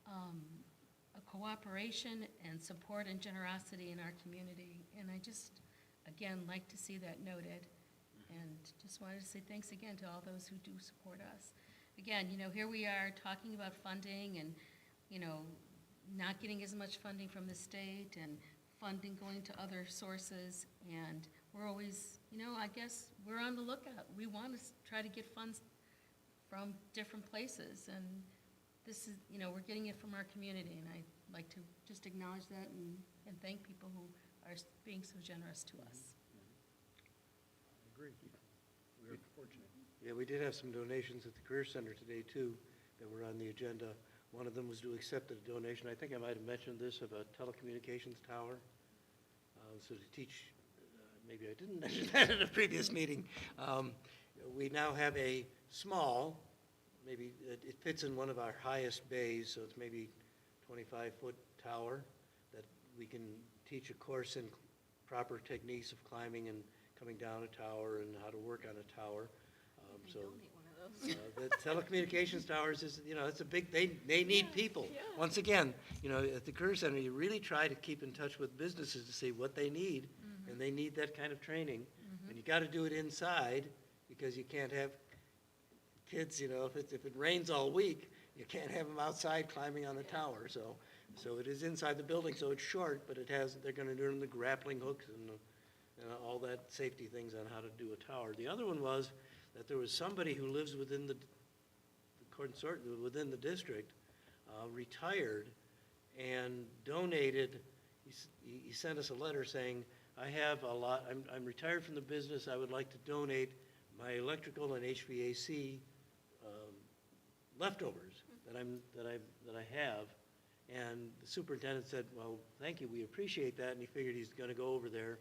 a cooperation and support and generosity in our community, and I just, again, like to see that noted. And just wanted to say thanks again to all those who do support us. Again, you know, here we are talking about funding and, you know, not getting as much funding from the state and funding going to other sources, and we're always, you know, I guess we're on the lookout. We want to try to get funds from different places, and this is, you know, we're getting it from our community, and I'd like to just acknowledge that and thank people who are being so generous to us. Agreed. We are fortunate. Yeah, we did have some donations at the Career Center today, too, that were on the agenda. One of them was to accept a donation, I think I might have mentioned this, of a telecommunications tower. So to teach, maybe I didn't mention that in a previous meeting. We now have a small, maybe it fits in one of our highest bays, so it's maybe 25-foot tower that we can teach a course in proper techniques of climbing and coming down a tower and how to work on a tower. So the telecommunications towers is, you know, it's a big, they need people. Once again, you know, at the Career Center, you really try to keep in touch with businesses to see what they need, and they need that kind of training. And you got to do it inside, because you can't have kids, you know, if it rains all week, you can't have them outside climbing on a tower. So it is inside the building, so it's short, but it has, they're going to learn the grappling hooks and all that safety things on how to do a tower. The other one was that there was somebody who lives within the district, retired, and donated. He sent us a letter saying, I have a lot, I'm retired from the business, I would like to donate my electrical and HVAC leftovers that I have. And the superintendent said, well, thank you, we appreciate that, and he figured he's gonna go over there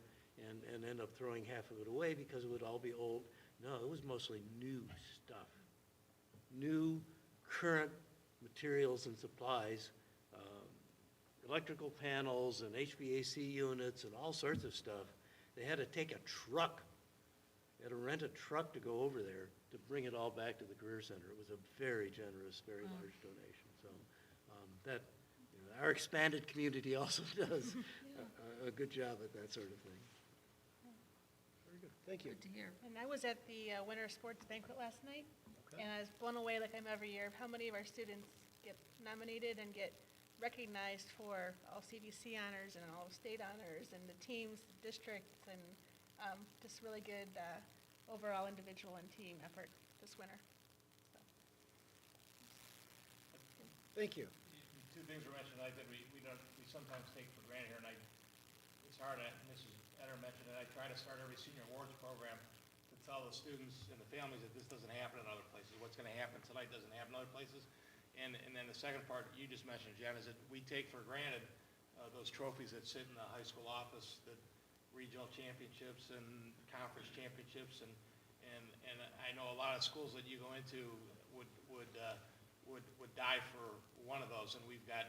and end up throwing half of it away because it would all be old. No, it was mostly new stuff, new current materials and supplies, electrical panels and HVAC units and all sorts of stuff. They had to take a truck, they had to rent a truck to go over there to bring it all back to the Career Center. It was a very generous, very large donation. So that, you know, our expanded community also does a good job at that sort of thing. Very good, thank you. Good to hear. And I was at the Winter Sports Banquet last night, and I was blown away, like I'm every year, of how many of our students get nominated and get recognized for all CVC honors and all state honors, and the teams, the districts, and just really good overall individual and team effort this winter. So. Thank you. Two things were mentioned tonight that we sometimes take for granted here, and it's hard, Mrs. Etter mentioned it, I try to start every senior awards program to tell the students and the families that this doesn't happen in other places. What's gonna happen tonight doesn't happen in other places. And then the second part you just mentioned, Jen, is that we take for granted those trophies that sit in the high school office, the regional championships and conference championships, and I know a lot of schools that you go into would die for one of those, and we've got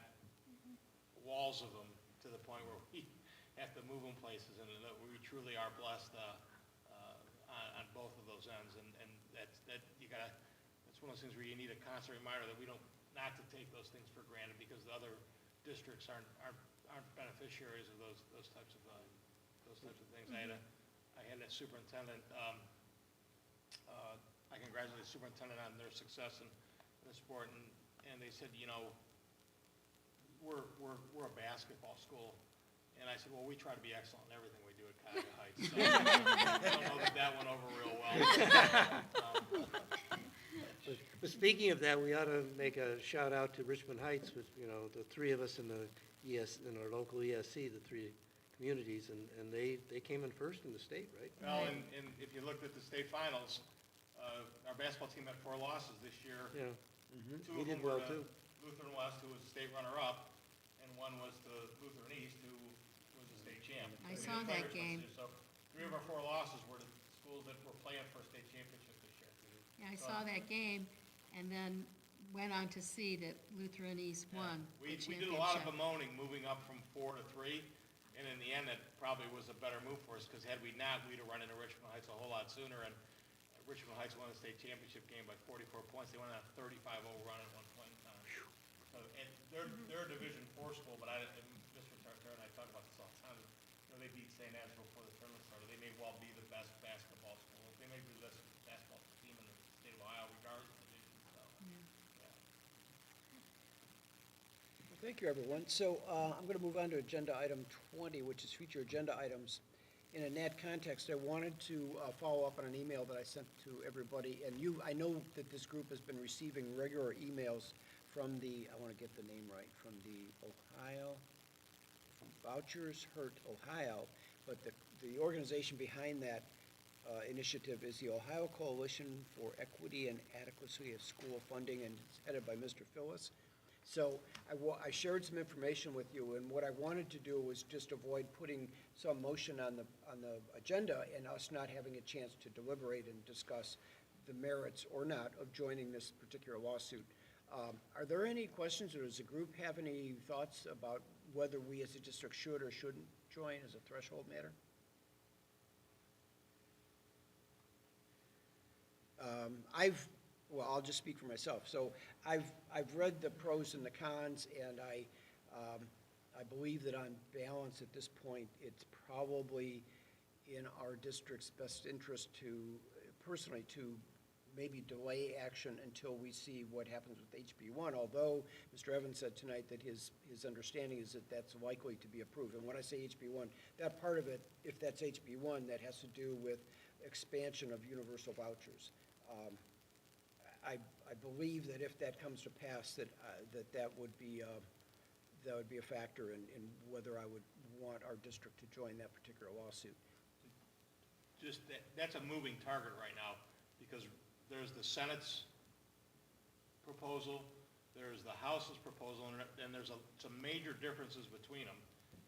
walls of them to the point where we have to move them places, and we truly are blessed on both of those ends, and that's one of those things where you need a constant reminder that we don't, not to take those things for granted, because the other districts aren't beneficiaries of those types of things. I had a superintendent. I congratulate the superintendent on their success in the sport, and they said, you know, we're a basketball school. And I said, well, we try to be excellent in everything we do at Cuyahoga Heights. So I don't know that went over real well. But speaking of that, we ought to make a shout out to Richmond Heights with, you know, the three of us in the in our local ESC, the three communities, and they came in first in the state, right? Well, and if you looked at the state finals, our basketball team had 4 losses this year. Yeah. Two We of did them were well, to too. Lutheran West, who was the state runner-up, and one was to Lutheran East, who was the state champ. I So saw we did that play game. Richmond, So 3 of our 4 losses were to schools that were playing for a state championship this year. Yeah, I saw that game, and then went on to see that Lutheran East won the We championship. did a lot of bemoaning moving up from 4 to 3, and in the end, that probably was a better move for us, because had we not, we'd have run into Richmond Heights a whole lot sooner, and Richmond Heights won the state championship game by 44 points. They went on a 35-0 run at one point in time. So, and they're a Division IV school, but Mr. Tartar and I talk about this all the time. You know, they beat St. Anne's before the tournament started. They may well be the best basketball school. They may be the best basketball team in the state of Ohio, regardless of division. So, yeah. Thank you, everyone. So I'm going to move on to agenda item 20, which is future agenda items. And in that context, I wanted to follow up on an email that I sent to everybody. And I know that this group has been receiving regular emails from I want to get the name right, from Vouchers Hurt Ohio. But the organization behind that initiative is the Ohio Coalition for Equity and Adequacy of School Funding, and it's headed by Mr. Phyllis. So I shared some information with you, and what I wanted to do was just avoid putting some motion on the agenda and us not having a chance to deliberate and discuss the merits or not of joining this particular lawsuit. Are there any questions, or does the group have any thoughts about whether we as a district should or shouldn't join as a threshold matter? Well, I'll just speak for myself. So I've read the pros and the cons, and I believe that on balance at this point, it's probably in our district's best interest personally to maybe delay action until we see what happens with HB1, although Mr. Evans said tonight that his understanding is that that's likely to be approved. And when I say HB1, that part of it, if that's HB1, that has to do with expansion of universal vouchers. I believe that if that comes to pass, that would be a factor in whether I would want our district to join that particular lawsuit. Just that's a moving target right now, because there's the Senate's proposal, there's the House's proposal, and there's some major differences between them.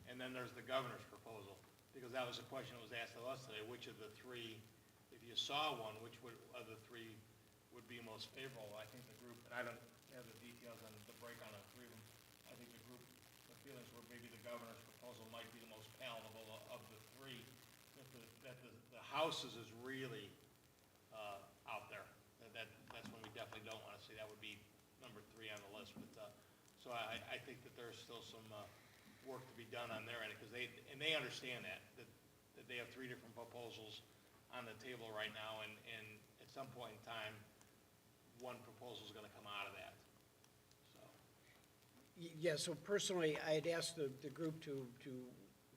And then there's the governor's proposal, because that was a question that was asked of us today, which of the three, if you saw one, which of the three would be most favorable? I think the group, and I don't have the details on the breakdown of the three of them, I think the feelings were maybe the governor's proposal might be the most palatable of the three, that the House's is really out there. That's one we definitely don't want to see. That would be number 3 on the list. But so I think that there's still some work to be done on their end, because they understand that they have 3 different proposals on the table right now, and at some point in time, one proposal is going to come out of that. So. Yeah, so personally, I had asked the group to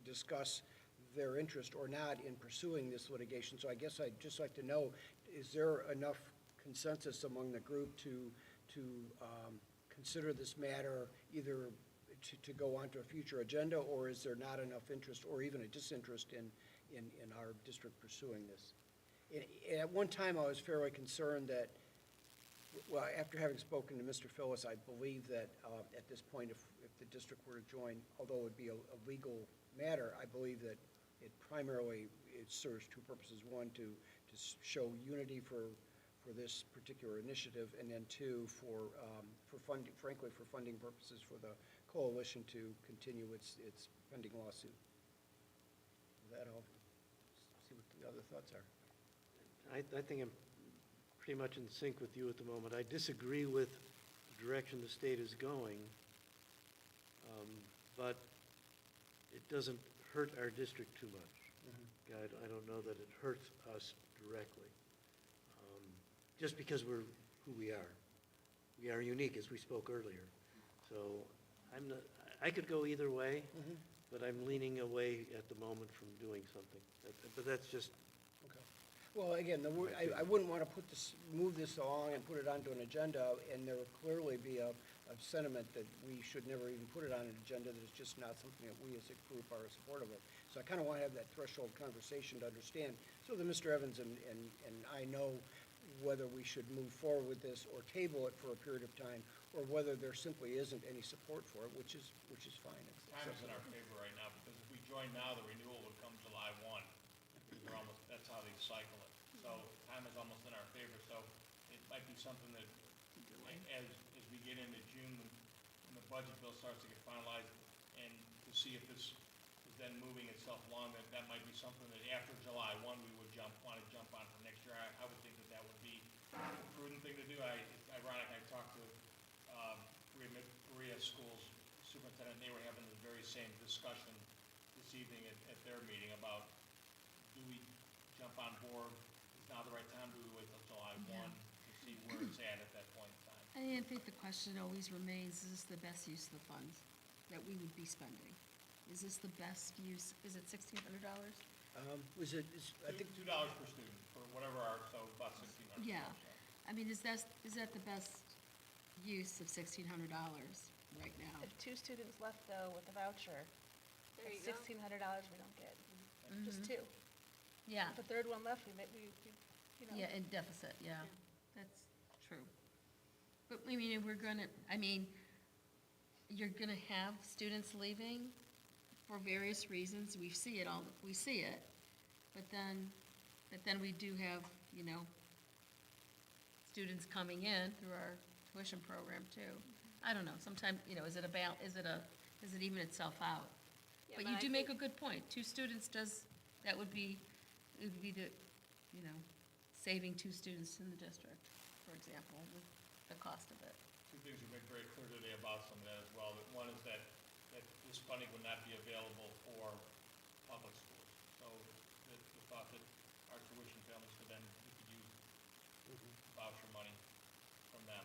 discuss their interest or not in pursuing this litigation. So I guess I'd just like to know, is there enough consensus among the group to consider this matter either to go on to a future agenda, or is there not enough interest or even a disinterest in our district pursuing this? At one time, I was fairly concerned that, well, after having spoken to Mr. Phyllis, I believe that at this point, if the district were to join, although it would be a legal matter, I believe that it primarily serves 2 purposes. One, to show unity for this particular initiative, and then 2, for funding, frankly, for funding purposes for the coalition to continue its pending lawsuit. With that, I'll see what the other thoughts are. I think I'm pretty much in sync with you at the moment. I disagree with the direction the state is going, but it doesn't hurt our district too much. I don't know that it hurts us directly, just because we're who we are. we are unique, as we spoke earlier. So I could go either way, but I'm leaning away at the moment from doing something. But that's just, Okay. Well, again, I wouldn't want to move this along and put it onto an agenda, and there would clearly be a sentiment that we should never even put it on an agenda, that it's just not something that we as a group are supportive of. So I kind of want to have that threshold conversation to understand, so that Mr. Evans and I know whether we should move forward with this or table it for a period of time, or whether there simply isn't any support for it, which is fine. Time is in our favor right now, because if we join now, the renewal would come July 1. Because that's how they cycle it. So time is almost in our favor, so it might be something that, as we get into June, when the budget bill starts to get finalized, and to see if this is then moving itself along, that might be something that after July 1, we would want to jump on for next year. I would think that would be a prudent thing to do. It's ironic, I talked to Berea Schools superintendent, they were having the very same discussion this evening at their meeting about, do we jump on board? Is now the right time? Do we wait till July 1 to see where it's at that point in time? I think the question always remains, is this the best use of the funds that we would be spending? Is this the best use, is it $1,600? I think, $2 per student for whatever so about $1,600. Yeah, I mean, is that the best use of $1,600 right now? If 2 students left though with a voucher, There you that's go. $1,600 we don't get, just 2. Yeah, If a third one left, we, you know. yeah, in deficit, yeah, that's true. But, I mean, you're gonna have students leaving for various reasons, we see it, but then we do have, students coming in through our tuition program too. I don't know, sometimes, is it even itself out? Yeah, But but you I do make a think- good point, 2 students it would be the, saving 2 students in the district, for example, with the cost of it. Two things we made very clear today about some of that as well. That one is that this funding would not be available for public schools. So the thought that our tuition families could then, we could use voucher money from them,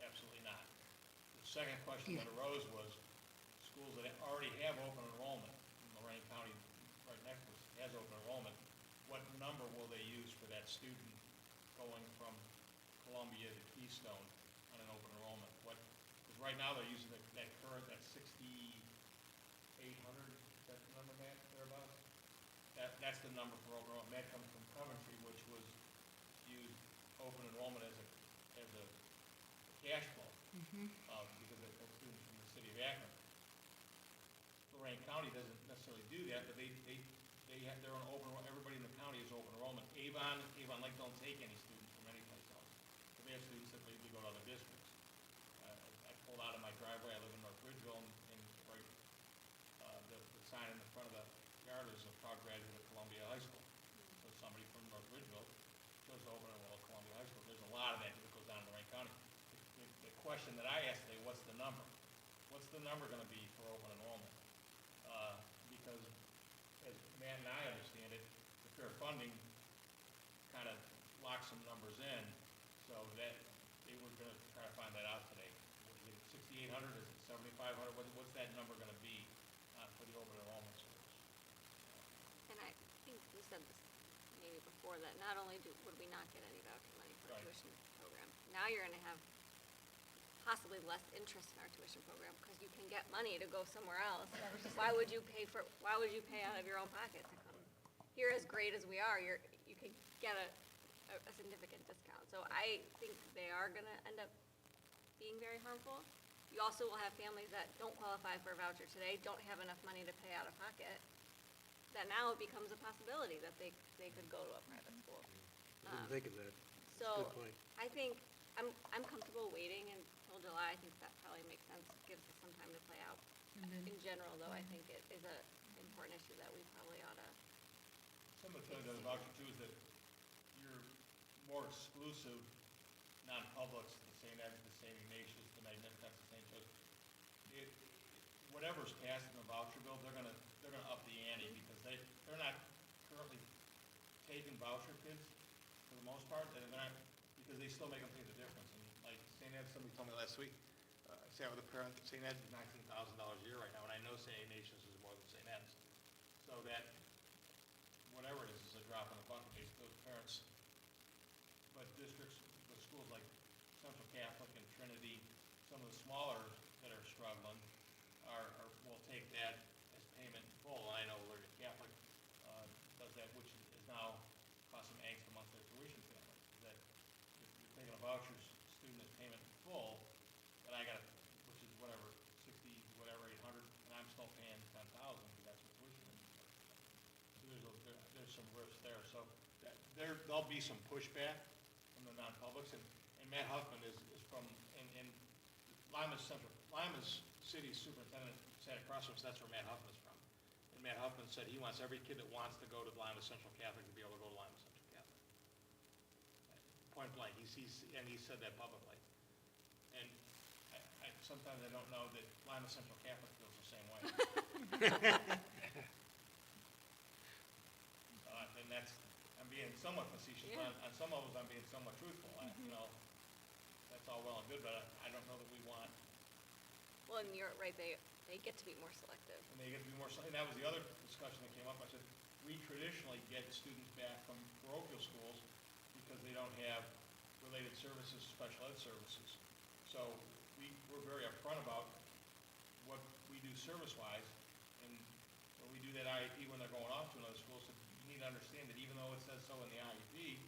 absolutely not. The second question that arose was schools that already have open enrollment, in Lorraine County, right next to us, has open enrollment. What number will they use for that student going from Columbia to Keystone on an open enrollment? Because right now they're using that current, that 6,800, is that the number, Matt, thereabouts? That's the number for open enrollment. That comes from Coventry, which was used open enrollment as a cash flow, because they're students from the city of Akron. Lorraine County doesn't necessarily do that, but they have their own open, everybody in the county is open enrollment. Avon Lake don't take any students from anyplace else. So they have students that legally go to other districts. I pulled out of my driveway, I live in North Ridgeville, and right, the sign in the front of the yard is a proud graduate of Columbia High School. So somebody from North Ridgeville goes to open enroll at Columbia High School. There's a lot of that that goes on in Lorraine County. The question that I asked today, what's the number? What's the number gonna be for open enrollment? Because as Matt and I understand it, the fair funding kind of locks some numbers in, so that they were gonna try to find that out today. Is it 6,800, is it 7,500, what's that number gonna be, for the open enrollment schools? And I think we said this maybe before, that not only would we not get any voucher money for our Right. tuition program, now you're gonna have possibly less interest in our tuition program, because you can get money to go somewhere else. Why would you pay out of your own pocket to come here? As great as we are, you can get a significant discount. So I think they are gonna end up being very harmful. You also will have families that don't qualify for a voucher today, don't have enough money to pay out of pocket, that now it becomes a possibility that they could go to a private school. I didn't think of that. That's a So, good point. I think, I'm comfortable waiting until July. I think that probably makes sense, gives us some time to play out. In general, though, I think it is an important issue that we probably ought to. Some of the things about voucher too is that your more exclusive non-publics, the St. Ed's, the St. Ignatius, the Magnificent, the St. Joseph, whatever's passed in the voucher bill, they're gonna up the ante, because they're not currently taking voucher kids for the most part, and they're not, because they still make them pay the difference. And like St. Ed, somebody told me last week, I sat with a parent, St. Ed's is $19,000 a year right now, and I know St. Ignatius is more than St. Ed's. So that, whatever it is a drop in the bucket, basically, those parents. But districts, the schools like Central Catholic and Trinity, some of the smaller that are struggling will take that as payment in full. I know Liberty Catholic does that, which is now causing angst amongst their tuition families. That if you're taking a vouchers, student is payment in full, and I got, which is whatever, 60, whatever, 800, and I'm still paying 10,000 because that's what tuition is. So there's some risk there. So there'll be some pushback from the non-publics, and Matt Huffman is from, and Lima's city superintendent sat across from us, that's where Matt Huffman's from. And Matt Huffman said he wants every kid that wants to go to Lima Central Catholic to be able to go to Lima Central Catholic. Point blank, he said that publicly. And sometimes I don't know that Lima Central Catholic feels the same way. And that's, I'm being somewhat facetious, but on some levels I'm being somewhat truthful. You know, that's all well and good, but I don't know that we want. Well, and you're right, they get to be more selective. And they get to be more, and that was the other discussion that came up. I said, we traditionally get students back from parochial schools because they don't have related services, special ed services. So we're very upfront about what we do service-wise, and when we do that IEP when they're going off to another school, so you need to understand that even though it says so in the IEP,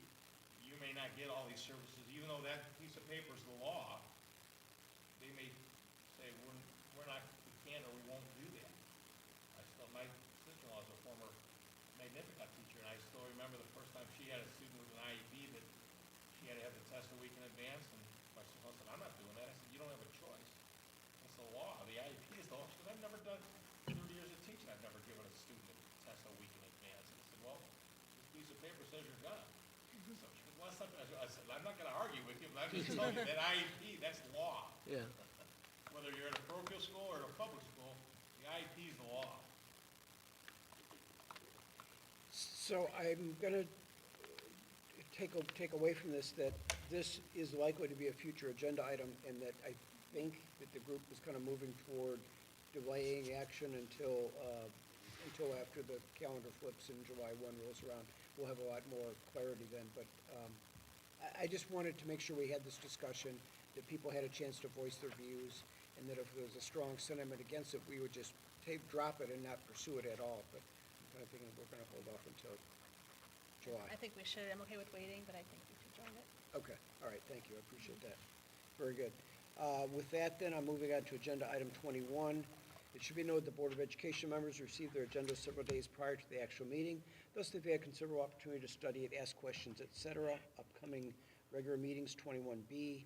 you may not get all these services, even though that piece of paper is the law, they may say, we're not, we can't or we won't do that. My sister-in-law is a former Magnificat teacher, and I still remember the first time she had a student with an IEP that she had to have the test a week in advance, and my sister-in-law said, I'm not doing that. I said, you don't have a choice. It's the law. The IEP is the law. She said, I've never done 30 years of teaching. I've never given a student a test a week in advance. And I said, well, this piece of paper says you're done. So she said, well, that's not, I said, I'm not going to argue with you, but I'm just telling you that IEP, that's law. Yeah. Whether you're in a parochial school or a public school, the IEP is the law. So I'm going to take away from this that this is likely to be a future agenda item, and that I think that the group is kind of moving toward delaying action until after the calendar flips and July 1 rolls around. We'll have a lot more clarity then, but I just wanted to make sure we had this discussion, that people had a chance to voice their views, and that if there was a strong sentiment against it, we would just drop it and not pursue it at all. But I'm kind of thinking we're going to hold off until July. I think we should. I'm okay with waiting, but I think we should join it. Okay, all right, thank you, I appreciate that. Very good. With that, then, I'm moving on to agenda item 21. It should be noted the Board of Education members received their agenda several days prior to the actual meeting. Thus, they've had considerable opportunity to study it, ask questions, et cetera. Upcoming regular meetings, 21B,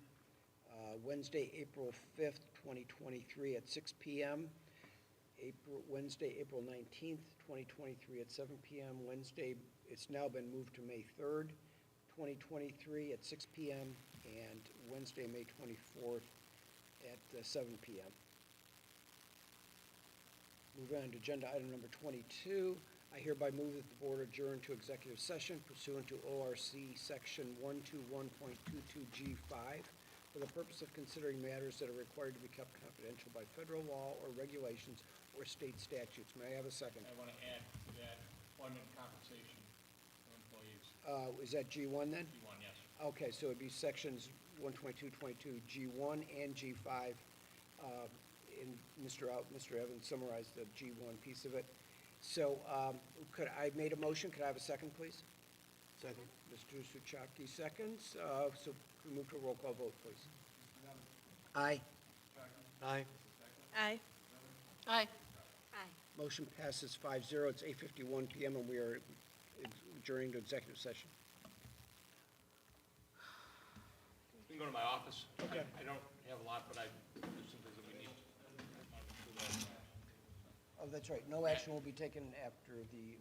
Wednesday, April 5th, 2023 at 6 p.m. Wednesday, April 19th, 2023 at 7 p.m. Wednesday, it's now been moved to May 3rd, 2023 at 6 p.m. and Wednesday, May 24th at 7 p.m. Moving on to agenda item number 22, I hereby move that the board adjourn to executive session pursuant to ORC section 121.22G5 for the purpose of considering matters that are required to be kept confidential by federal law or regulations or state statutes. May I have a second? I want to add to that employment compensation for employees. Is that G1 then? G1, yes. Okay, so it'd be sections 122.22 G1 and G5. And Mr. Evans summarized the G1 piece of it. So I made a motion, could I have a second, please? Second. Mr. Suchaki seconds. So we move to a roll call vote, please. Aye. Aye. Aye. Aye. Aye. Motion passes 5-0. It's 8:51 PM and we are adjourning to executive session. You can go to my office. Okay. I don't have a lot, but there's some things that we need. Oh, that's right. No action will be taken after the